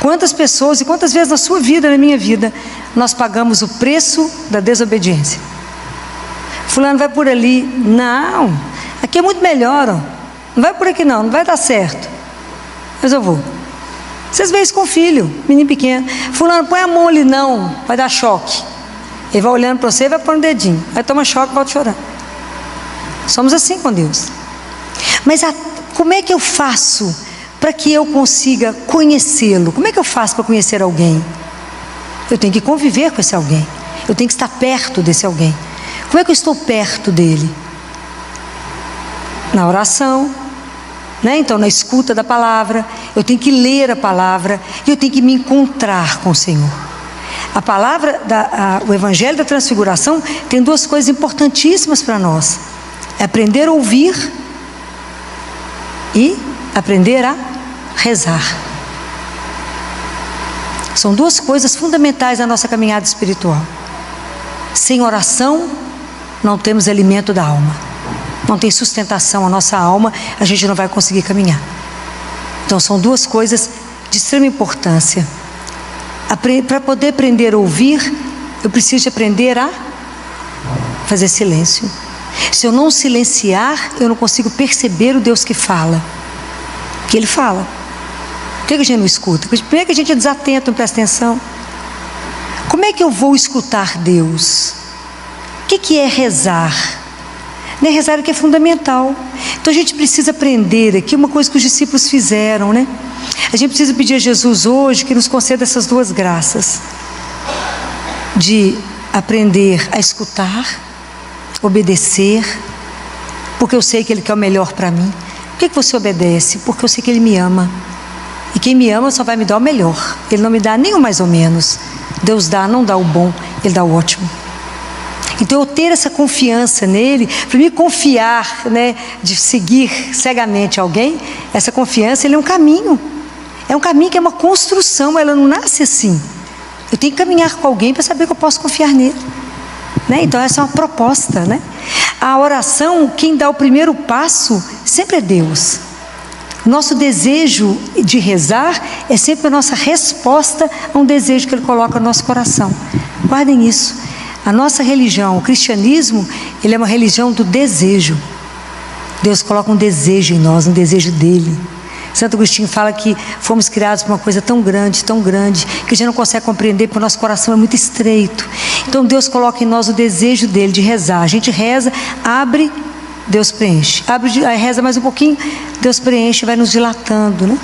Quantas pessoas e quantas vezes na sua vida, na minha vida, nós pagamos o preço da desobediência? Fulano vai por ali. Não, aqui é muito melhor, ó. Não vai por aqui não vai dar certo. Mas eu vou. Vocês veem isso com o filho, menino pequeno. Fulano, põe a mão ali, não, vai dar choque. Ele vai olhando para você e vai pôr um dedinho. Aí toma choque e volta chorando. Somos assim com Deus. Mas como é que eu faço para que eu consiga conhecê-lo? Como é que eu faço para conhecer alguém? Eu tenho que conviver com esse alguém. Eu tenho que estar perto desse alguém. Como é que eu estou perto dele? Na oração, né? Então na escuta da palavra. Eu tenho que ler a palavra e eu tenho que me encontrar com o Senhor. A palavra, o Evangelho da Transfiguração tem duas coisas importantíssimas para nós: é aprender a ouvir e aprender a rezar. São duas coisas fundamentais na nossa caminhada espiritual. Sem oração, não temos alimento da alma. Não tem sustentação a nossa alma, a gente não vai conseguir caminhar. Então são duas coisas de extrema importância. Para poder aprender a ouvir, eu preciso aprender a fazer silêncio. Se eu não silenciar, eu não consigo perceber o Deus que fala. Que Ele fala. Por que a gente não escuta? Primeiro que a gente é desatento, não presta atenção. Como é que eu vou escutar Deus? O que é rezar? Né? Rezar é que é fundamental. Então a gente precisa aprender aqui uma coisa que os discípulos fizeram, né? A gente precisa pedir a Jesus hoje que nos conceda essas duas graças: de aprender a escutar, obedecer, porque eu sei que Ele quer o melhor para mim. Por que você obedece? Porque eu sei que Ele me ama. E quem me ama só vai me dar o melhor. Ele não me dá nem o mais ou menos. Deus dá, não dá o bom, Ele dá o ótimo. Então eu ter essa confiança nele, para me confiar, né, de seguir cegamente alguém, essa confiança, ele é um caminho. É um caminho que é uma construção, ela não nasce assim. Eu tenho que caminhar com alguém para saber que eu posso confiar nele. Né? Então essa é uma proposta, né? A oração, quem dá o primeiro passo sempre é Deus. Nosso desejo de rezar é sempre a nossa resposta a um desejo que Ele coloca no nosso coração. Guardem isso. A nossa religião, o cristianismo, ele é uma religião do desejo. Deus coloca um desejo em nós, um desejo dEle. Santo Agostinho fala que fomos criados por uma coisa tão grande, que a gente não consegue compreender porque o nosso coração é muito estreito. Então Deus coloca em nós o desejo dEle de rezar. A gente reza, abre, Deus preenche. Abre, aí reza mais um pouquinho, Deus preenche, vai nos dilatando, né?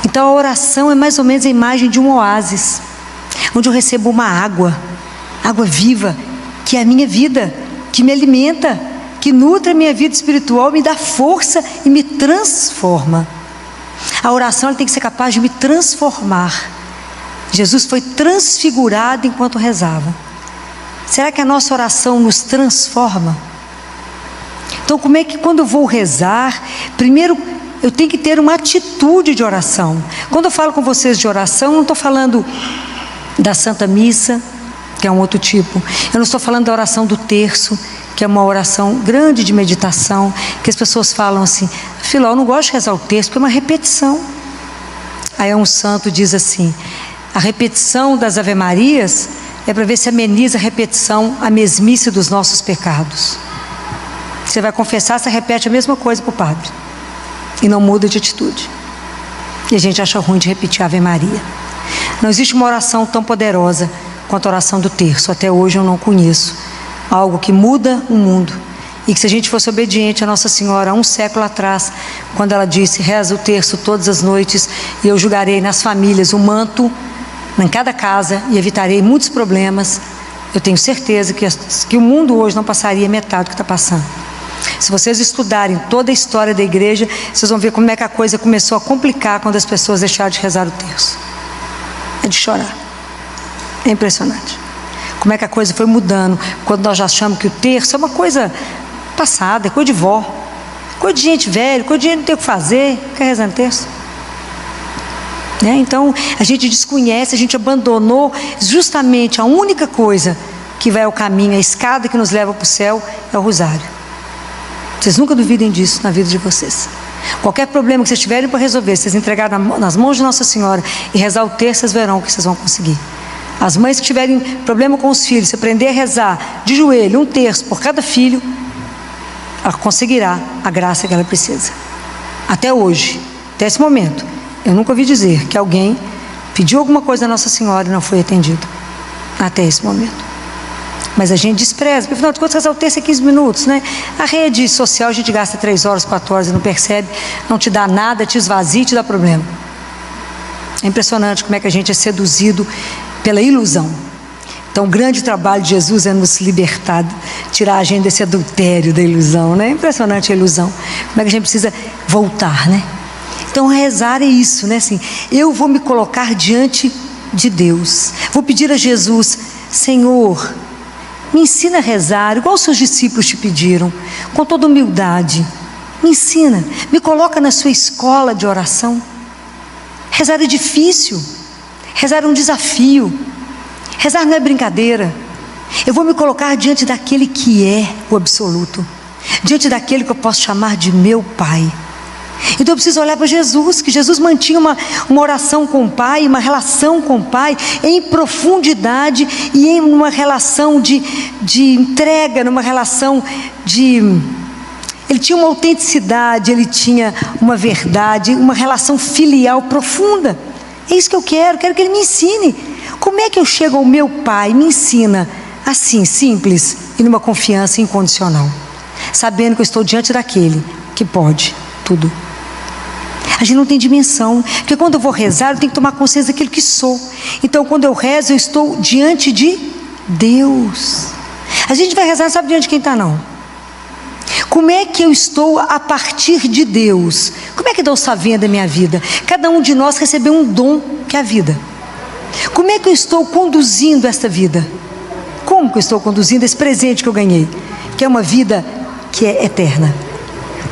Então a oração é mais ou menos a imagem de um oásis, onde eu recebo uma água viva, que é a minha vida, que me alimenta, que nutre a minha vida espiritual, me dá força e me transforma. A oração ela tem que ser capaz de me transformar. Jesus foi transfigurado enquanto rezava. Será que a nossa oração nos transforma? Então como é que quando eu vou rezar, primeiro eu tenho que ter uma atitude de oração. Quando eu falo com vocês de oração, não estou falando da Santa Missa, que é um outro tipo. Eu não estou falando da oração do terço, que é uma oração grande de meditação, que as pessoas falam assim: Filó, eu não gosto de rezar o terço, porque é uma repetição. Aí um santo diz assim: a repetição das Ave-Marias é para ver se ameniza a repetição, a mesmice dos nossos pecados. Você vai confessar, você repete a mesma coisa para o padre e não muda de atitude. E a gente acha ruim de repetir a Ave Maria. Não existe uma oração tão poderosa quanto a oração do terço. Até hoje eu não conheço algo que muda o mundo. E que se a gente fosse obediente a Nossa Senhora, há um século atrás, quando ela disse: reza o terço todas as noites, e eu julgarei nas famílias o manto em cada casa, e evitarei muitos problemas, eu tenho certeza que o mundo hoje não passaria metade do que está passando. Se vocês estudarem toda a história da igreja, vocês vão ver como é que a coisa começou a complicar quando as pessoas deixaram de rezar o terço. É de chorar. É impressionante como é que a coisa foi mudando, quando nós já achamos que o terço é uma coisa passada, é coisa de vó, coisa de gente velha, coisa de gente não ter o que fazer, quer rezar no terço, né? Então a gente desconhece, a gente abandonou justamente a única coisa que vai ao caminho, a escada que nos leva para o céu é o rosário. Vocês nunca duvidem disso na vida de vocês. Qualquer problema que vocês tiverem para resolver, vocês entregarem nas mãos de Nossa Senhora e rezar o terço, vocês verão o que vocês vão conseguir. As mães que tiverem problema com os filhos, se aprender a rezar de joelho, um terço por cada filho, ela conseguirá a graça que ela precisa. Até hoje, até esse momento, eu nunca ouvi dizer que alguém pediu alguma coisa a Nossa Senhora e não foi atendido. Até esse momento. Mas a gente despreza, porque afinal de contas rezar o terço é 15 minutos, né? A rede social a gente gasta 3 horas, 4 horas e não percebe, não te dá nada, te esvazia e te dá problema. É impressionante como é que a gente é seduzido pela ilusão. Então o grande trabalho de Jesus é nos libertar, tirar a gente desse adultério da ilusão, né? É impressionante a ilusão, como é que a gente precisa voltar, né? Então rezar é isso, né? Assim, eu vou me colocar diante de Deus, vou pedir a Jesus: Senhor, me ensina a rezar, igual os seus discípulos te pediram, com toda humildade. Me ensina, me coloca na sua escola de oração. Rezar é difícil, rezar é um desafio, rezar não é brincadeira. Eu vou me colocar diante daquele que é o absoluto, diante daquele que eu posso chamar de meu Pai. Então eu preciso olhar para Jesus, que Jesus mantinha uma oração com o Pai, uma relação com o Pai em profundidade e em uma relação de entrega, numa relação de... Ele tinha uma autenticidade, ele tinha uma verdade, uma relação filial profunda. É isso que eu quero que ele me ensine. Como é que eu chego ao meu Pai? Me ensina assim, simples e numa confiança incondicional, sabendo que eu estou diante daquele que pode tudo. A gente não tem dimensão, porque quando eu vou rezar, eu tenho que tomar consciência daquilo que sou. Então, quando eu rezo, eu estou diante de Deus. A gente vai rezar, não sabe diante de quem está, não. Como é que eu estou a partir de Deus? Como é que Deus está vendo a minha vida? Cada um de nós recebeu um dom, que é a vida. Como é que eu estou conduzindo esta vida? Como que eu estou conduzindo esse presente que eu ganhei? Que é uma vida que é eterna.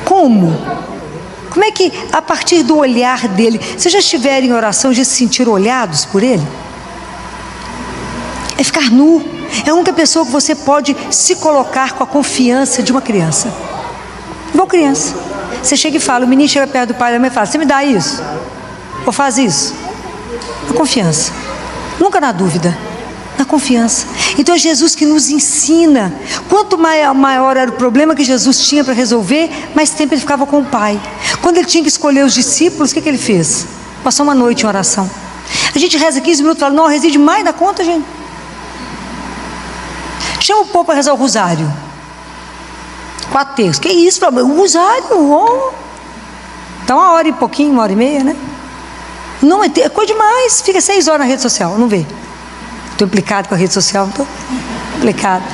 Como? Como é que, a partir do olhar dele, vocês já estiverem em oração, já se sentiram olhados por ele? É ficar nu. É a única pessoa que você pode se colocar com a confiança de uma criança. Igual criança. Você chega e fala, o menino chega perto do pai e da mãe e fala: você me dá isso? Ou faz isso? A confiança. Nunca na dúvida. Na confiança. Então é Jesus que nos ensina. Quanto maior era o problema que Jesus tinha para resolver, mais tempo ele ficava com o Pai. Quando ele tinha que escolher os discípulos, o que ele fez? Passou uma noite em oração. A gente reza 15 minutos e fala: não, reside mais da conta, gente. Chama o povo para rezar o rosário. 4 terços. Que isso? O rosário? Oh. Então 1 hora e pouquinho, 1 hora e meia, né? Não, é coisa demais. Fica 6 horas na rede social, não vê? Estou implicado com a rede social, estou implicado.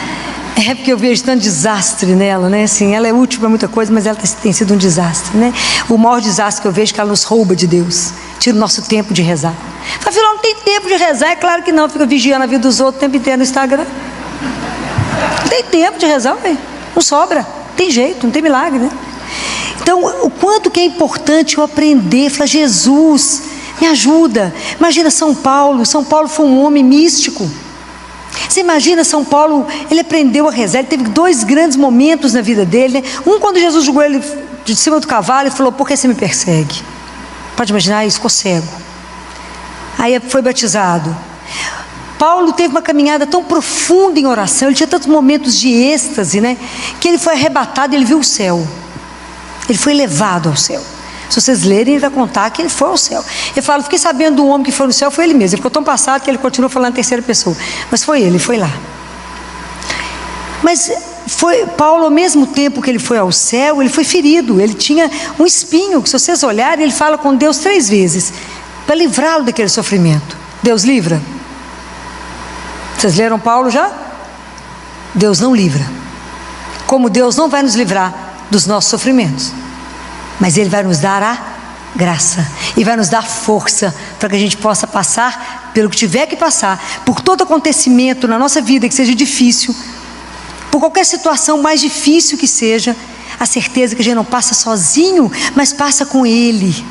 É porque eu vejo tanto desastre nela, né? Assim, ela é útil para muita coisa, mas ela tem sido um desastre, né? O maior desastre que eu vejo é que ela nos rouba de Deus, tira o nosso tempo de rezar. Afinal, não tem tempo de rezar? É claro que não, fica vigiando a vida dos outros o tempo inteiro no Instagram. Não tem tempo de rezar, véio. Não sobra, não tem jeito, não tem milagre, né? Então, o quanto que é importante eu aprender, falar: Jesus, me ajuda. Imagina São Paulo foi um homem místico. Você imagina São Paulo, ele aprendeu a rezar, ele teve 2 grandes momentos na vida dele, né? Um, quando Jesus jogou ele de cima do cavalo e falou: por que você me persegue? Pode imaginar isso? Ficou cego. Aí foi batizado. Paulo teve uma caminhada tão profunda em oração, ele tinha tantos momentos de êxtase, né? Que ele foi arrebatado, ele viu o céu. Ele foi levado ao céu. Se vocês lerem, ele vai contar que ele foi ao céu. Ele fala: fiquei sabendo do homem que foi no céu, foi ele mesmo. Ele ficou tão passado que ele continuou falando em terceira pessoa. Mas foi ele foi lá. Mas foi Paulo, ao mesmo tempo que ele foi ao céu, ele foi ferido. Ele tinha um espinho, que se vocês olharem, ele fala com Deus 3 vezes, para livrá-lo daquele sofrimento. Deus livra? Vocês leram Paulo já? Deus não livra. Como Deus não vai nos livrar dos nossos sofrimentos, mas Ele vai nos dar a graça e vai nos dar força para que a gente possa passar pelo que tiver que passar, por todo acontecimento na nossa vida que seja difícil, por qualquer situação mais difícil que seja, a certeza que a gente não passa sozinho, mas passa com Ele,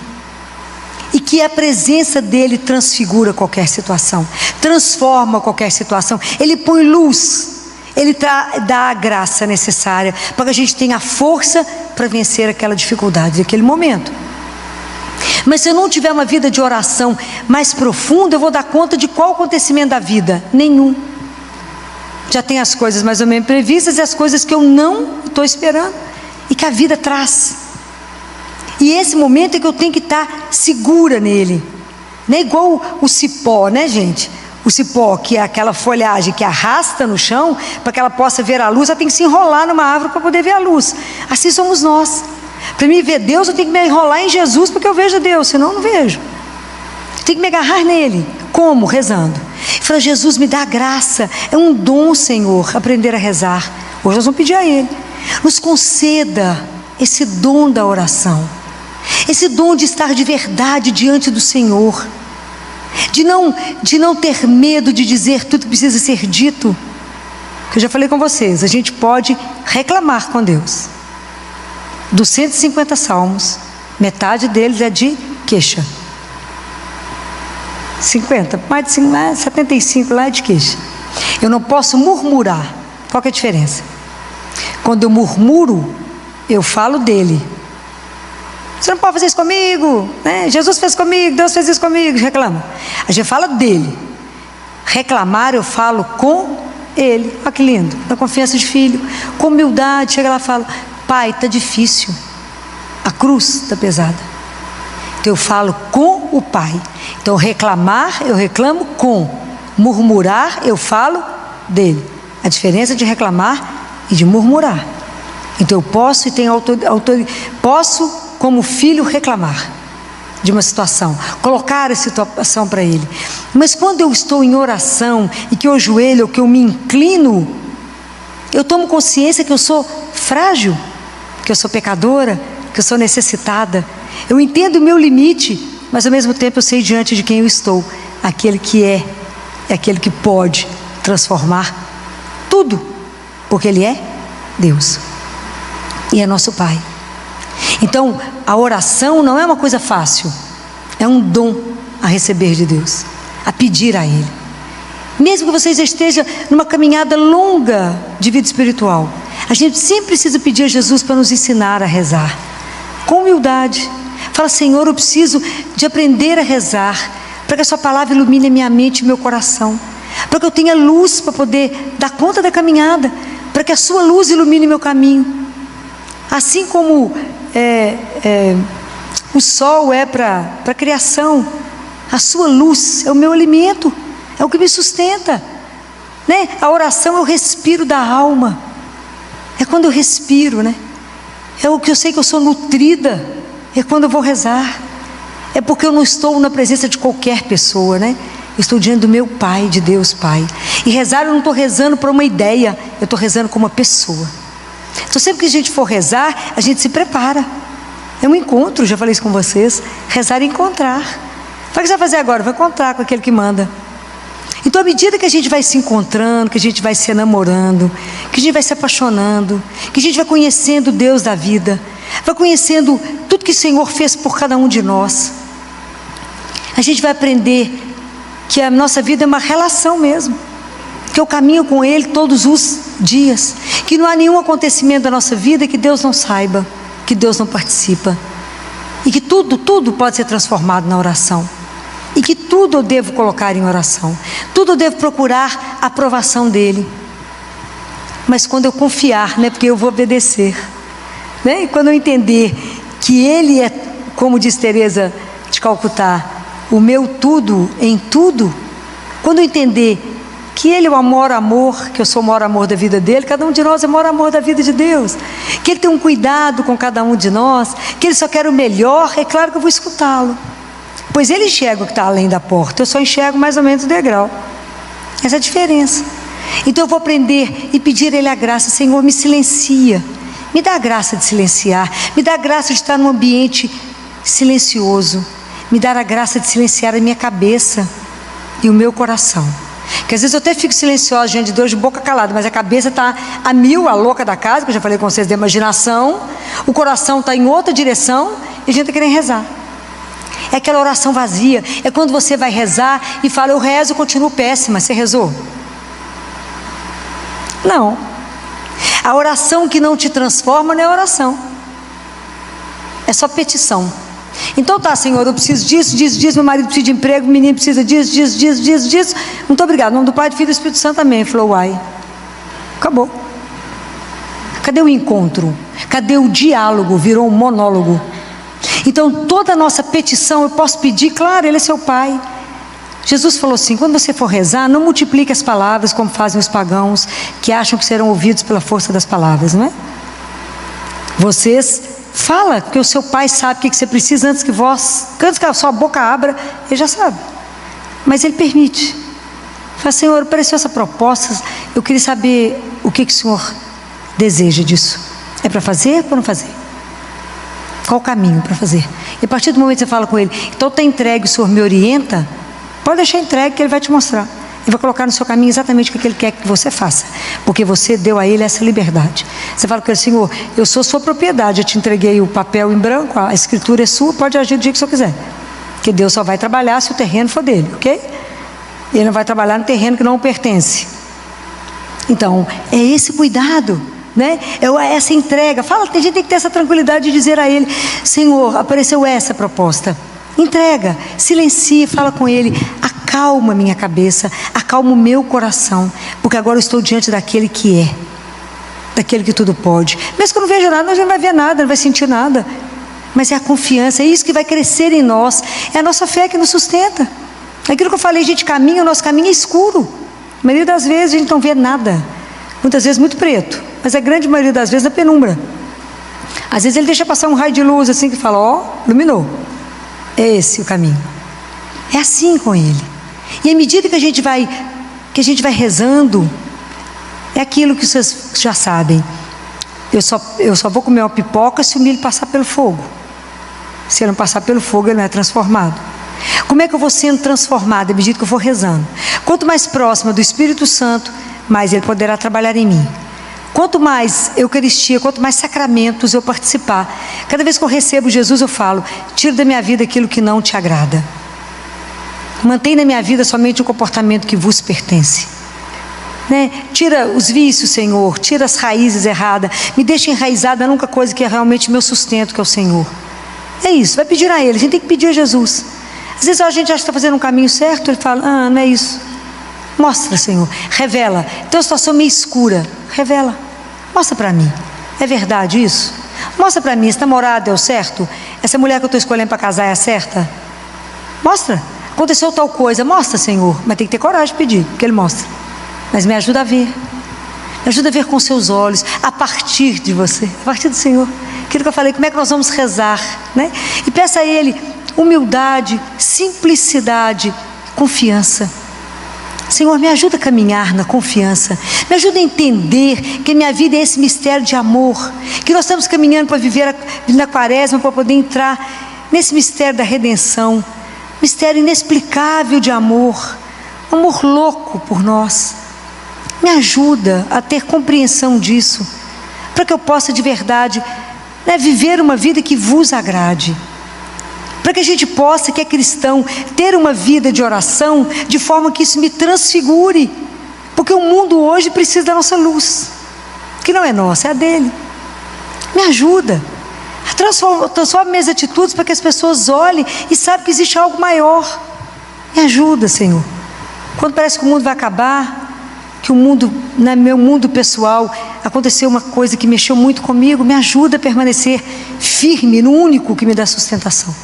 e que a presença dEle transfigura qualquer situação, transforma qualquer situação. Ele põe luz, Ele dá a graça necessária para que a gente tenha a força para vencer aquela dificuldade, aquele momento. Mas se eu não tiver uma vida de oração mais profunda, eu vou dar conta de qual acontecimento da vida? Nenhum. Já tem as coisas mais ou menos previstas e as coisas que eu não estou esperando e que a vida traz. E esse momento é que eu tenho que estar segura nele. Não é igual o cipó, né, gente? O cipó, que é aquela folhagem que arrasta no chão, para que ela possa ver a luz, ela tem que se enrolar numa árvore para poder ver a luz. Assim somos nós. Para mim ver Deus, eu tenho que me enrolar em Jesus, porque eu vejo Deus, senão eu não vejo. Eu tenho que me agarrar nele. Como? Rezando. Fala, Jesus, me dá graça. É um dom, Senhor, aprender a rezar. Hoje nós vamos pedir a Ele. Nos conceda esse dom da oração. Esse dom de estar de verdade diante do Senhor. De não ter medo de dizer tudo que precisa ser dito. Que eu já falei com vocês, a gente pode reclamar com Deus. Dos 150 salmos, metade deles é de queixa. 50, mais de 75 lá é de queixa. Eu não posso murmurar. Qual que é a diferença? Quando eu murmuro, eu falo dele. Você não pode fazer isso comigo, né? Jesus fez comigo, Deus fez isso comigo, reclama. A gente fala dele. Reclamar, eu falo com ele. Olha que lindo, na confiança de filho, com humildade, chega lá e fala, Pai, está difícil, a cruz está pesada. Então eu falo com o Pai. Então reclamar, eu reclamo com. Murmurar, eu falo dele. A diferença de reclamar e de murmurar. Então eu posso e tenho autoridade, posso como filho reclamar de uma situação, colocar a situação para ele. Mas quando eu estou em oração e que eu ajoelho, que eu me inclino, eu tomo consciência que eu sou frágil, que eu sou pecadora, que eu sou necessitada. Eu entendo o meu limite, mas ao mesmo tempo eu sei diante de quem eu estou, aquele que é aquele que pode transformar tudo, porque Ele é Deus e é nosso Pai. Então a oração não é uma coisa fácil, é um dom a receber de Deus, a pedir a Ele. Mesmo que você já esteja numa caminhada longa de vida espiritual, a gente sempre precisa pedir a Jesus para nos ensinar a rezar com humildade. Fala, Senhor, eu preciso de aprender a rezar, para que a sua palavra ilumine a minha mente e meu coração, para que eu tenha luz para poder dar conta da caminhada, para que a sua luz ilumine meu caminho. Assim como o sol é para a criação, a sua luz é o meu alimento, é o que me sustenta, né? A oração é o respiro da alma, é quando eu respiro, né? É o que eu sei que eu sou nutrida, é quando eu vou rezar. É porque eu não estou na presença de qualquer pessoa, né? Eu estou diante do meu Pai, de Deus Pai. E rezar, eu não estou rezando para uma ideia, eu estou rezando como uma pessoa. Então sempre que a gente for rezar, a gente se prepara. É um encontro, já falei isso com vocês. Rezar é encontrar. O que você vai fazer agora? Vai encontrar com aquele que manda. Então à medida que a gente vai se encontrando, que a gente vai se namorando, que a gente vai se apaixonando, que a gente vai conhecendo Deus da vida, vai conhecendo tudo que o Senhor fez por cada um de nós, a gente vai aprender que a nossa vida é uma relação mesmo, que eu caminho com Ele todos os dias, que não há nenhum acontecimento da nossa vida que Deus não saiba, que Deus não participa, e que tudo pode ser transformado na oração, e que tudo eu devo colocar em oração, tudo eu devo procurar a aprovação dEle. Mas quando eu confiar, né, porque eu vou obedecer, né? E quando eu entender que Ele é, como diz Teresa de Calcutá, o meu tudo em tudo, quando eu entender que Ele é o amor, que eu sou o maior amor da vida dEle, cada um de nós é o maior amor da vida de Deus, que Ele tem um cuidado com cada um de nós, que Ele só quer o melhor, é claro que eu vou escutá-lo, pois Ele enxerga o que está além da porta, eu só enxergo mais ou menos o degrau. Essa é a diferença. Então eu vou aprender e pedir a Ele a graça. Senhor, me silencia, me dá a graça de silenciar, me dá a graça de estar num ambiente silencioso, me dá a graça de silenciar a minha cabeça e o meu coração, que às vezes eu até fico silenciosa diante de Deus de boca calada, mas a cabeça está a mil, a louca da casa, que eu já falei com vocês da imaginação, o coração está em outra direção e a gente está querendo rezar. É aquela oração vazia, é quando você vai rezar e fala, eu rezo, eu continuo péssima. Você rezou? Não. A oração que não te transforma não é oração, é só petição. Então tá, Senhor, eu preciso disso, meu marido precisa de emprego, o menino precisa disso. Muito obrigado, em nome do Pai, do Filho e do Espírito Santo, amém. Ele falou, uai, acabou. Cadê o encontro? Cadê o diálogo? Virou um monólogo. Então toda a nossa petição eu posso pedir, claro, Ele é seu Pai, Jesus falou assim: quando você for rezar, não multiplique as palavras como fazem os pagãos, que acham que serão ouvidos pela força das palavras, não é? Vocês fala, porque o seu pai sabe o que você precisa antes que a sua boca abra, ele já sabe. Mas ele permite. Fala: Senhor, apareceu essa proposta, eu queria saber o que o Senhor deseja disso. É para fazer ou para não fazer? Qual o caminho para fazer? E a partir do momento que você fala com ele: então está entregue, o Senhor me orienta, pode deixar entregue que ele vai te mostrar. Ele vai colocar no seu caminho exatamente o que ele quer que você faça, porque você deu a ele essa liberdade. Você fala com ele: Senhor, eu sou sua propriedade, eu te entreguei o papel em branco, a escritura é sua, pode agir do dia que o Senhor quiser, que Deus só vai trabalhar se o terreno for dele, ok? Ele não vai trabalhar no terreno que não pertence. Então, é esse cuidado, né? É essa entrega. Fala, a gente tem que ter essa tranquilidade de dizer a ele: Senhor, apareceu essa proposta. Entrega, silencia, fala com ele: acalma minha cabeça, acalma o meu coração, porque agora eu estou diante daquele que é, daquele que tudo pode. Mesmo que eu não veja nada, a gente não vai ver nada, não vai sentir nada, mas é a confiança, é isso que vai crescer em nós, é a nossa fé que nos sustenta. Aquilo que eu falei, a gente caminha, o nosso caminho é escuro, a maioria das vezes a gente não vê nada, muitas vezes muito preto, mas a grande maioria das vezes na penumbra. Às vezes ele deixa passar um raio de luz assim que fala: ó, iluminou. É esse o caminho. É assim com ele. E à medida que a gente vai rezando, é aquilo que vocês já sabem: eu só vou comer uma pipoca se o milho passar pelo fogo. Se ele não passar pelo fogo, ele não é transformado. Como é que eu vou sendo transformado? À medida que eu for rezando. Quanto mais próxima do Espírito Santo, mais ele poderá trabalhar em mim. Quanto mais Eucaristia, quanto mais sacramentos eu participar, cada vez que eu recebo Jesus, eu falo: tira da minha vida aquilo que não te agrada, mantém na minha vida somente o comportamento que vos pertence, né? Tira os vícios, Senhor, tira as raízes erradas, me deixa enraizada na única coisa que é realmente meu sustento, que é o Senhor. É isso, vai pedir a Ele, a gente tem que pedir a Jesus. Às vezes a gente acha que está fazendo um caminho certo, Ele fala: ah, não é isso. Mostra, Senhor, revela. Então a situação meio escura, revela, mostra para mim, é verdade isso? Mostra para mim, esse namorado é o certo? Essa mulher que eu estou escolhendo para casar é a certa? Mostra. Aconteceu tal coisa, mostra, Senhor, mas tem que ter coragem de pedir, porque Ele mostra. Mas me ajuda a ver, me ajuda a ver com seus olhos, a partir de você, a partir do Senhor. Aquilo que eu falei, como é que nós vamos rezar, né? E peça a Ele humildade, simplicidade, confiança. Senhor, me ajuda a caminhar na confiança, me ajuda a entender que a minha vida é esse mistério de amor, que nós estamos caminhando para viver na quaresma, para poder entrar nesse mistério da redenção, mistério inexplicável de amor, amor louco por nós. Me ajuda a ter compreensão disso, para que eu possa de verdade, né, viver uma vida que vos agrade. Para que a gente possa, que é cristão, ter uma vida de oração, de forma que isso me transfigure, porque o mundo hoje precisa da nossa luz, que não é nossa, é a dele. Me ajuda, transforma minhas atitudes para que as pessoas olhem e saibam que existe algo maior. Me ajuda, Senhor, quando parece que o mundo vai acabar, que o mundo, no meu mundo pessoal, aconteceu uma coisa que mexeu muito comigo, me ajuda a permanecer firme no único que me dá sustentação.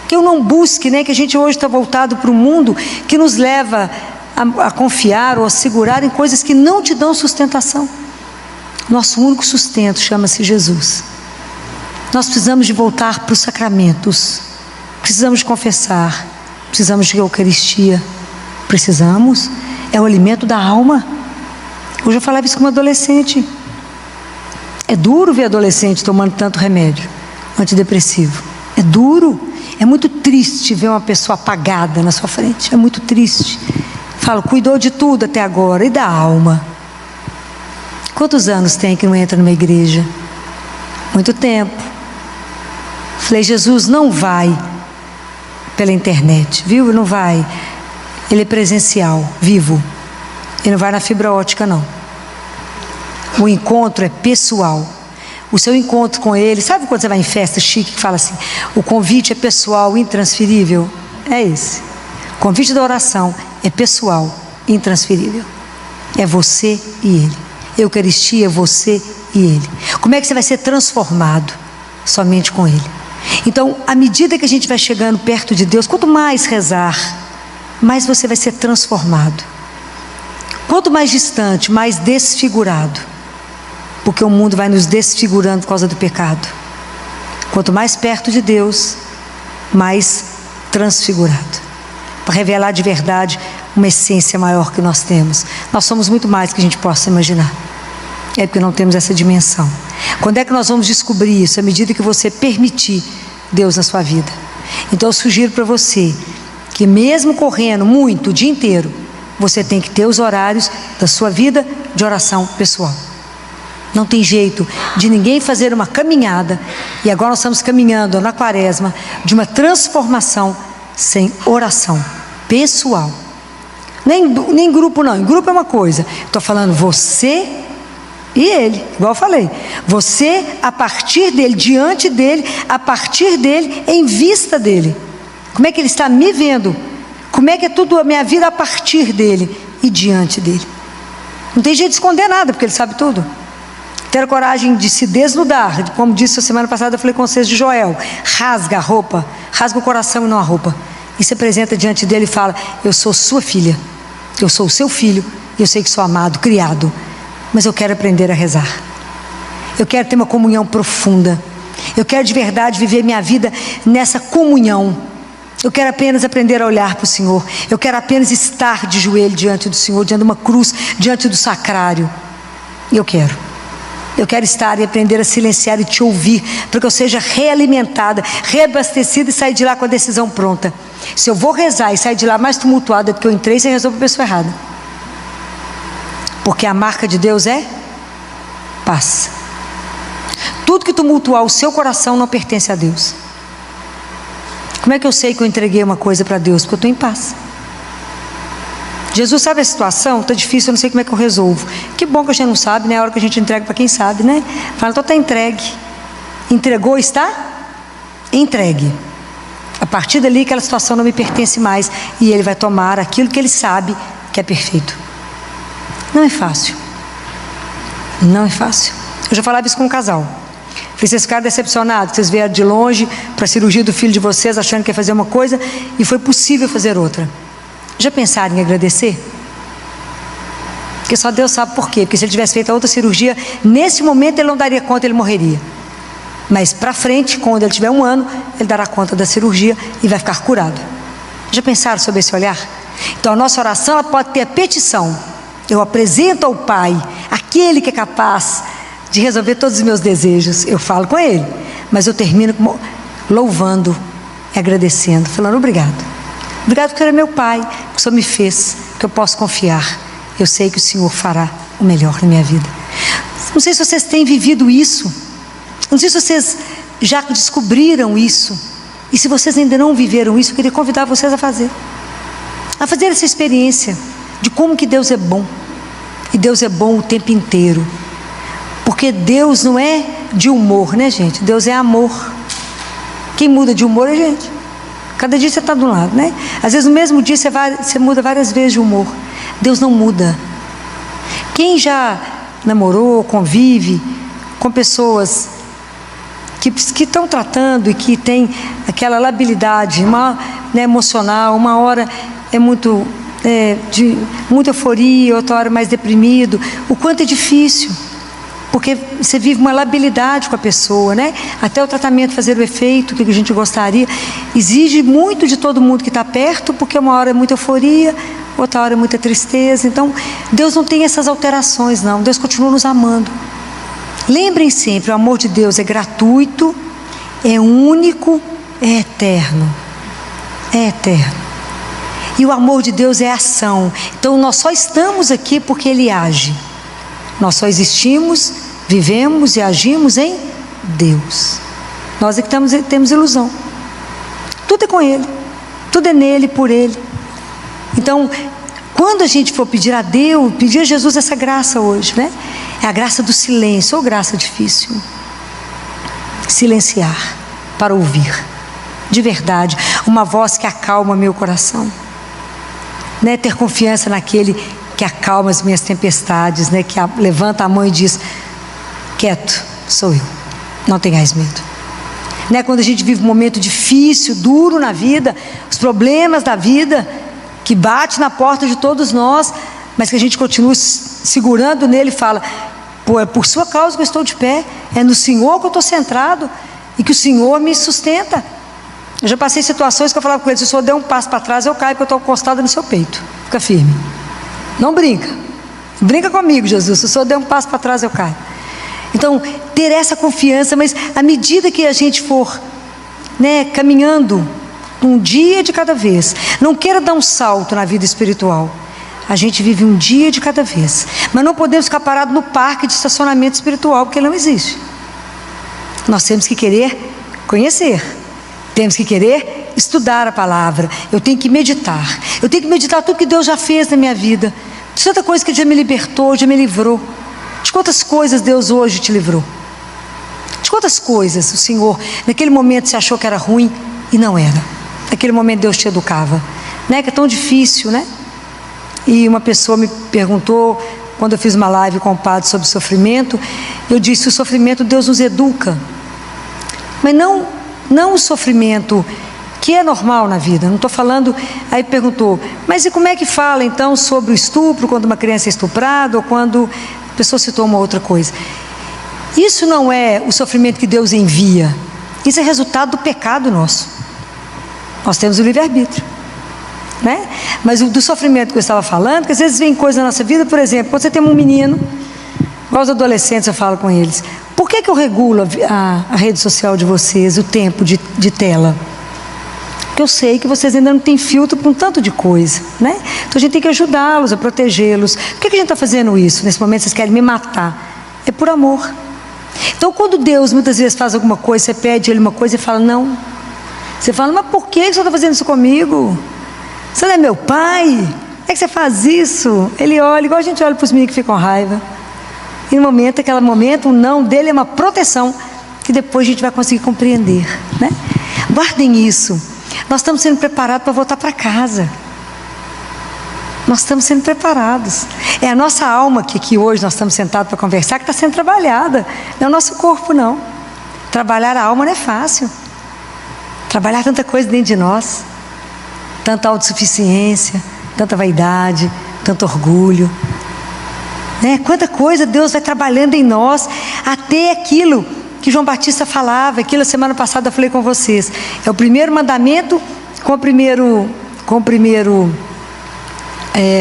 Que eu não busque, né, que a gente hoje está voltado para o mundo que nos leva a confiar ou a segurar em coisas que não te dão sustentação. Nosso único sustento chama-se Jesus. Nós precisamos de voltar para os sacramentos, precisamos de confessar, precisamos de Eucaristia, precisamos, é o alimento da alma. Hoje eu falava isso com uma adolescente. É duro ver adolescente tomando tanto remédio antidepressivo, é duro. É muito triste ver uma pessoa apagada na sua frente, é muito triste. Falo, cuidou de tudo até agora, e da alma? Quantos anos tem que não entra numa igreja? Muito tempo. Falei, Jesus, não vai pela internet, viu? Não vai. Ele é presencial, vivo. Ele não vai na fibra ótica, não. O encontro é pessoal. O seu encontro com Ele, sabe quando você vai em festa chique que fala assim, o convite é pessoal, intransferível? É esse. O convite da oração é pessoal, intransferível. É você e Ele. Eucaristia é você e Ele. Como é que você vai ser transformado? Somente com Ele. Então, à medida que a gente vai chegando perto de Deus, quanto mais rezar, mais você vai ser transformado. Quanto mais distante, mais desfigurado, porque o mundo vai nos desfigurando por causa do pecado. Quanto mais perto de Deus, mais transfigurado, para revelar de verdade uma essência maior que nós temos. Nós somos muito mais do que a gente possa imaginar. É porque não temos essa dimensão. Quando é que nós vamos descobrir isso? À medida que você permitir Deus na sua vida. Então eu sugiro para você que mesmo correndo muito o dia inteiro, você tem que ter os horários da sua vida de oração pessoal. Não tem jeito de ninguém fazer uma caminhada, e agora nós estamos caminhando na quaresma, de uma transformação sem oração pessoal. Nem grupo não, em grupo é uma coisa. Estou falando você e ele, igual eu falei. Você a partir dele, diante dele, a partir dele, em vista dele. Como é que ele está me vendo? Como é que é tudo a minha vida a partir dele e diante dele? Não tem jeito de esconder nada, porque ele sabe tudo. Ter coragem de se desnudar, como disse a semana passada, eu falei com vocês de Joel. Rasga a roupa, rasga o coração e não a roupa, e se apresenta diante dele e fala: eu sou sua filha, eu sou o seu filho, e eu sei que sou amado, criado, mas eu quero aprender a rezar. Eu quero ter uma comunhão profunda. Eu quero de verdade viver minha vida nessa comunhão. Eu quero apenas aprender a olhar para o Senhor. Eu quero apenas estar de joelho diante do Senhor, diante de uma cruz, diante do sacrário. E eu quero estar e aprender a silenciar e te ouvir, para que eu seja realimentada, reabastecida e sair de lá com a decisão pronta. Se eu vou rezar e sair de lá mais tumultuada do que eu entrei, você rezou para a pessoa errada. Porque a marca de Deus é paz. Tudo que tumultuar o seu coração não pertence a Deus. Como é que eu sei que eu entreguei uma coisa para Deus? Porque eu estou em paz. Jesus sabe a situação, está difícil, eu não sei como é que eu resolvo. Que bom que a gente não sabe, né? É a hora que a gente entrega para quem sabe, né? Fala, então está entregue. Entregou, está entregue. A partir dali, aquela situação não me pertence mais, e ele vai tomar aquilo que ele sabe que é perfeito. Não é fácil. Não é fácil. Eu já falava isso com um casal. Vocês ficaram decepcionados, vocês vieram de longe para a cirurgia do filho de vocês, achando que ia fazer uma coisa e foi possível fazer outra. Já pensaram em agradecer? Porque só Deus sabe por quê. Porque se ele tivesse feito a outra cirurgia, nesse momento ele não daria conta, ele morreria. Mas para frente, quando ele tiver 1 ano, ele dará conta da cirurgia e vai ficar curado. Já pensaram sobre esse olhar? Então a nossa oração, ela pode ter a petição: eu apresento ao Pai aquele que é capaz de resolver todos os meus desejos. Eu falo com ele, mas eu termino louvando e agradecendo, falando: obrigado. Obrigado porque era meu Pai, que o Senhor me fez, que eu posso confiar. Eu sei que o Senhor fará o melhor na minha vida. Não sei se vocês têm vivido isso. Não sei se vocês já descobriram isso. E se vocês ainda não viveram isso, eu queria convidar vocês a fazer essa experiência de como que Deus é bom. E Deus é bom o tempo inteiro. Porque Deus não é de humor, né, gente? Deus é amor. Quem muda de humor é a gente. Cada dia você está de um lado, né? Às vezes no mesmo dia você muda várias vezes de humor. Deus não muda. Quem já namorou, convive com pessoas que estão tratando e que tem aquela labilidade emocional, uma hora é muito de muita euforia, outra hora mais deprimido, o quanto é difícil. Porque você vive uma labilidade com a pessoa, né? Até o tratamento fazer o efeito que a gente gostaria, exige muito de todo mundo que está perto, porque uma hora é muita euforia, outra hora é muita tristeza. Então, Deus não tem essas alterações, não. Deus continua nos amando. Lembrem sempre, o amor de Deus é gratuito, é único, é eterno. É eterno. E o amor de Deus é ação. Então, nós só estamos aqui porque Ele age. Nós só existimos, vivemos e agimos em Deus. Nós é que temos ilusão. Tudo é com Ele, tudo é nele, por Ele. Então, quando a gente for pedir a Deus, pedir a Jesus essa graça hoje, né? É a graça do silêncio, ou graça difícil. Silenciar para ouvir, de verdade, uma voz que acalma meu coração. Né? Ter confiança naquele que acalma as minhas tempestades, né? Que levanta a mão e diz: quieto, sou eu, não tenhais medo. Né? Quando a gente vive um momento difícil, duro na vida, os problemas da vida, que bate na porta de todos nós, mas que a gente continua segurando nele e fala: pô, é por sua causa que eu estou de pé, é no Senhor que eu estou centrado e que o Senhor me sustenta. Eu já passei situações que eu falava com ele: se o Senhor der um passo para trás, eu caio, porque eu estou encostada no seu peito. Fica firme, não brinca, brinca comigo, Jesus, se o Senhor der um passo para trás, eu caio. Então, ter essa confiança, mas à medida que a gente for, né, caminhando um dia de cada vez, não queira dar um salto na vida espiritual. A gente vive um dia de cada vez, mas não podemos ficar parados no parque de estacionamento espiritual, porque ele não existe. Nós temos que querer conhecer, temos que querer estudar a palavra. Eu tenho que meditar, tudo que Deus já fez na minha vida, de tanta coisa que Ele já me libertou, já me livrou. De quantas coisas Deus hoje te livrou? De quantas coisas o Senhor, naquele momento, você achou que era ruim e não era. Naquele momento Deus te educava, né? Que é tão difícil, né? E uma pessoa me perguntou, quando eu fiz uma live com o padre sobre sofrimento, eu disse: o sofrimento Deus nos educa, mas não o sofrimento que é normal na vida, não estou falando. Aí perguntou: mas e como é que fala então sobre o estupro, quando uma criança é estuprada, ou quando a pessoa se toma outra coisa? Isso não é o sofrimento que Deus envia, isso é resultado do pecado nosso. Nós temos o livre-arbítrio, né? Mas do sofrimento que eu estava falando, que às vezes vem coisa na nossa vida, por exemplo, quando você tem um menino, igual os adolescentes, eu falo com eles: por que eu regulo a rede social de vocês, o tempo de tela? Porque eu sei que vocês ainda não têm filtro para um tanto de coisa, né? Então a gente tem que ajudá-los, a protegê-los. Por que a gente está fazendo isso? Nesse momento vocês querem me matar. É por amor. Então quando Deus muitas vezes faz alguma coisa, você pede Ele uma coisa e fala não. Você fala: mas por que você está fazendo isso comigo? Você não é meu pai? É que você faz isso? Ele olha, igual a gente olha para os meninos que ficam com raiva. E no momento, aquele momento, o não dele é uma proteção, que depois a gente vai conseguir compreender, né? Guardem isso. Nós estamos sendo preparados para voltar para casa. Nós estamos sendo preparados. É a nossa alma que aqui hoje nós estamos sentados para conversar, que está sendo trabalhada. Não é o nosso corpo, não. Trabalhar a alma não é fácil. Trabalhar tanta coisa dentro de nós, tanta autossuficiência, tanta vaidade, tanto orgulho, né? Quanta coisa Deus vai trabalhando em nós, até aquilo que João Batista falava, aquilo a semana passada eu falei com vocês, é o primeiro mandamento com o primeiro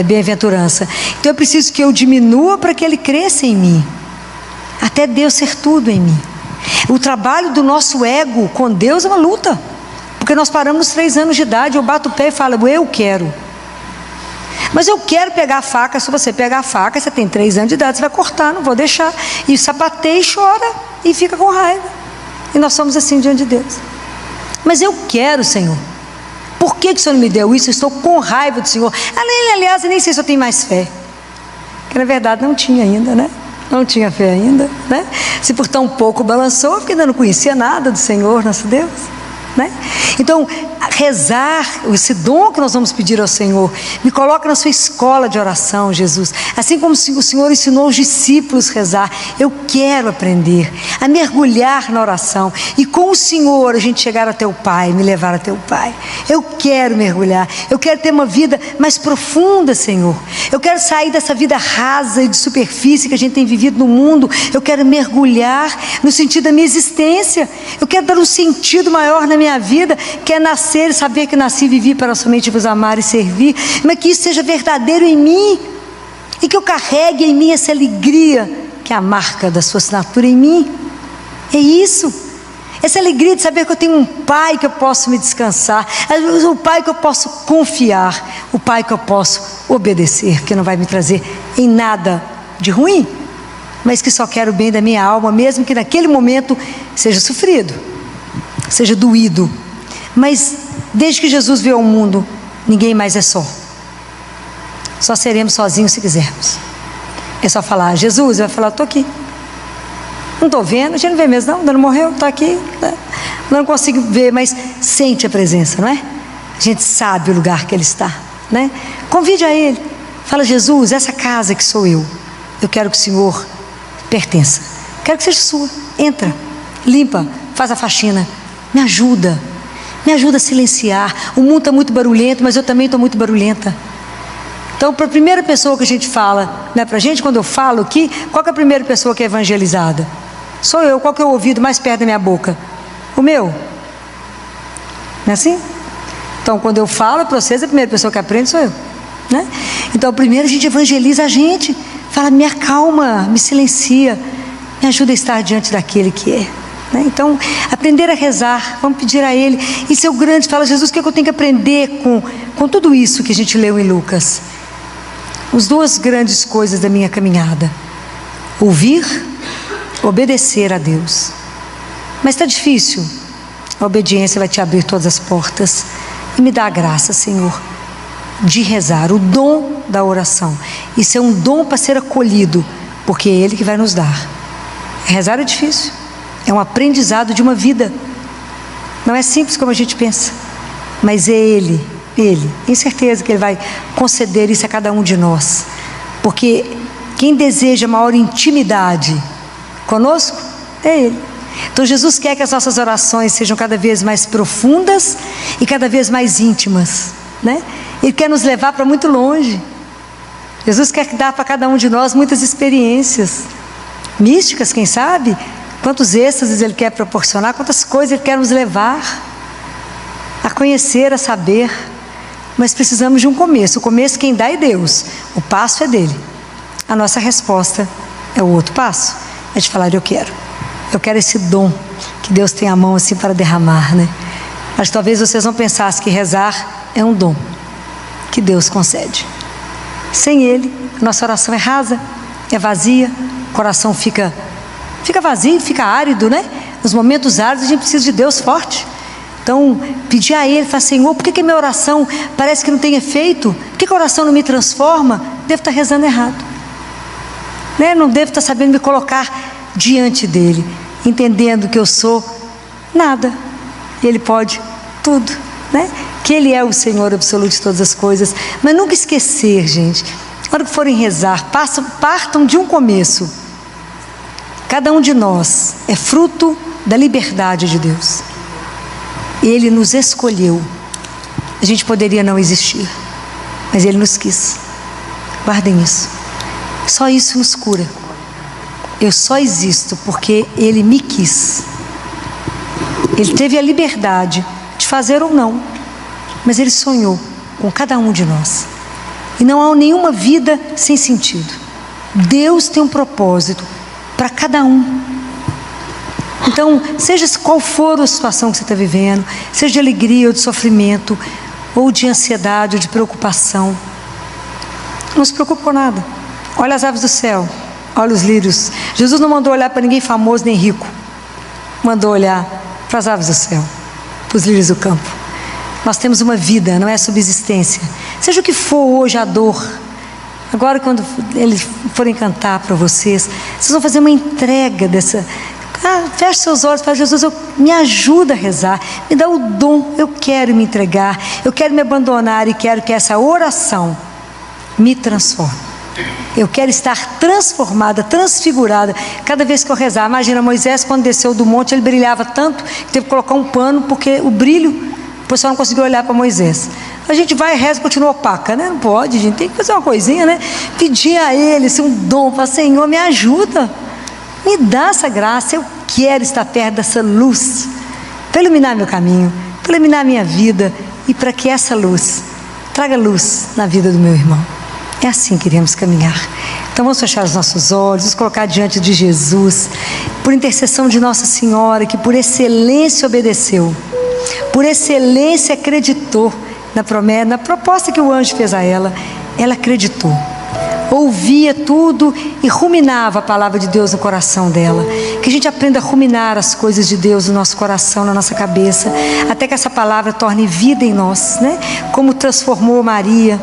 bem-aventurança. Então eu preciso que eu diminua para que Ele cresça em mim, até Deus ser tudo em mim. O trabalho do nosso ego com Deus é uma luta, porque nós paramos nos 3 anos de idade. Eu bato o pé e falo: eu quero. Mas eu quero pegar a faca. Se você pegar a faca, você tem 3 anos de idade, você vai cortar, não vou deixar. E sapateia e chora e fica com raiva. E nós somos assim diante de Deus. Mas eu quero, Senhor. Por que o Senhor não me deu isso? Eu estou com raiva do Senhor. Aliás, eu nem sei se eu tenho mais fé, que na verdade não tinha ainda, né? Não tinha fé ainda, né? Se por tão pouco balançou, porque ainda não conhecia nada do Senhor, nosso Deus, né? Então, rezar, esse dom que nós vamos pedir ao Senhor, me coloca na sua escola de oração, Jesus. Assim como o Senhor ensinou os discípulos a rezar, eu quero aprender a mergulhar na oração, e com o Senhor a gente chegar até o Pai, me levar até o Pai. Eu quero mergulhar, eu quero ter uma vida mais profunda, Senhor. Eu quero sair dessa vida rasa e de superfície que a gente tem vivido no mundo. Eu quero mergulhar no sentido da minha existência. Eu quero dar um sentido maior na minha vida, que é nascer e saber que nasci e vivi para somente vos amar e servir, mas que isso seja verdadeiro em mim, e que eu carregue em mim essa alegria, que é a marca da sua assinatura em mim. É isso, essa alegria de saber que eu tenho um Pai que eu posso me descansar, um Pai que eu posso confiar, o Pai que eu posso obedecer, que não vai me trazer em nada de ruim, mas que só quer o bem da minha alma, mesmo que naquele momento seja sofrido, seja doído. Mas desde que Jesus veio ao mundo, ninguém mais é só. Só seremos sozinhos se quisermos. É só falar: Jesus, vai falar: estou aqui. Não estou vendo, a gente não vê mesmo, não, ainda não morreu, está aqui, né? Não consigo ver, mas sente a presença, não é? A gente sabe o lugar que Ele está, né? Convide a Ele, fala: Jesus, essa casa que sou eu quero que o Senhor pertença, quero que seja sua. Entra, limpa, faz a faxina, me ajuda Me ajuda a silenciar. O mundo está muito barulhento, mas eu também estou muito barulhenta. Então, para a primeira pessoa que a gente fala, né, para a gente, quando eu falo aqui, qual que é a primeira pessoa que é evangelizada? Sou eu. Qual que é o ouvido mais perto da minha boca? O meu. Não é assim? Então, quando eu falo para vocês, a primeira pessoa que aprende sou eu, né? Então, primeiro a gente evangeliza a gente. Fala, me acalma, me silencia, me ajuda a estar diante daquele que é, né? Então, aprender a rezar, vamos pedir a Ele. Isso é o grande, fala, Jesus, o que eu tenho que aprender com tudo isso que a gente leu em Lucas? As duas grandes coisas da minha caminhada: ouvir, obedecer a Deus. Mas está difícil. A obediência vai te abrir todas as portas. E me dá a graça, Senhor, de rezar, o dom da oração. Isso é um dom para ser acolhido, porque é Ele que vai nos dar. Rezar é difícil, é um aprendizado de uma vida. Não é simples como a gente pensa, mas é Ele, tenho certeza que Ele vai conceder isso a cada um de nós, porque quem deseja maior intimidade conosco é Ele. Então Jesus quer que as nossas orações sejam cada vez mais profundas e cada vez mais íntimas, né? Ele quer nos levar para muito longe. Jesus quer dar para cada um de nós muitas experiências místicas, quem sabe? Quantos êxtases Ele quer proporcionar, quantas coisas Ele quer nos levar a conhecer, a saber. Mas precisamos de um começo. O começo quem dá é Deus, o passo é dele. A nossa resposta é o outro passo, é de falar, eu quero esse dom que Deus tem a mão assim para derramar, né? Mas talvez vocês não pensassem que rezar é um dom que Deus concede. Sem Ele, a nossa oração é rasa, é vazia, o coração fica vazio, fica árido, né? Nos momentos áridos a gente precisa de Deus forte. Então, pedir a Ele, falar, Senhor, por que minha oração parece que não tem efeito? Por que a oração não me transforma? Devo estar rezando errado, né? Não devo estar sabendo me colocar diante dEle, entendendo que eu sou nada, e Ele pode tudo, né? Que Ele é o Senhor absoluto de todas as coisas. Mas nunca esquecer, gente, na hora que forem rezar, partam de um começo. Cada um de nós é fruto da liberdade de Deus. Ele nos escolheu. A gente poderia não existir, mas Ele nos quis. Guardem isso. Só isso nos cura. Eu só existo porque Ele me quis. Ele teve a liberdade de fazer ou não, mas Ele sonhou com cada um de nós. E não há nenhuma vida sem sentido. Deus tem um propósito para cada um. Então, seja qual for a situação que você está vivendo, seja de alegria ou de sofrimento, ou de ansiedade ou de preocupação, não se preocupe com nada. Olha as aves do céu, olha os lírios. Jesus não mandou olhar para ninguém famoso nem rico, mandou olhar para as aves do céu, para os lírios do campo. Nós temos uma vida, não é subsistência. Seja o que for hoje a dor, agora quando eles forem cantar para vocês vão fazer uma entrega dessa. Feche seus olhos, fala, Jesus, me ajuda a rezar, me dá o dom, eu quero me entregar, eu quero me abandonar e quero que essa oração me transforme. Eu quero estar transformada, transfigurada cada vez que eu rezar. Imagina Moisés, quando desceu do monte, ele brilhava tanto que teve que colocar um pano, porque o brilho, o pessoal não conseguiu olhar para Moisés. A gente vai e reza e continua opaca, né? Não pode, a gente tem que fazer uma coisinha, né? Pedir a Ele assim, um dom, falar, Senhor, me ajuda, me dá essa graça, eu quero estar perto dessa luz, para iluminar meu caminho, para iluminar minha vida, e para que essa luz traga luz na vida do meu irmão. É assim que iremos caminhar. Então vamos fechar os nossos olhos, nos colocar diante de Jesus, por intercessão de Nossa Senhora, que por excelência obedeceu, por excelência acreditou na promessa, na proposta que o anjo fez a ela. Ela acreditou, ouvia tudo e ruminava a palavra de Deus no coração dela. Que a gente aprenda a ruminar as coisas de Deus no nosso coração, na nossa cabeça, até que essa palavra torne vida em nós, né? Como transformou Maria.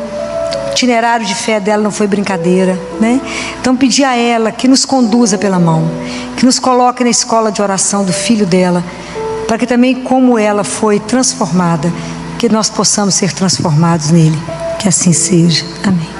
O itinerário de fé dela não foi brincadeira, né? Então pedir a ela que nos conduza pela mão, que nos coloque na escola de oração do filho dela, para que também, como ela foi transformada, que nós possamos ser transformados nele. Que assim seja. Amém.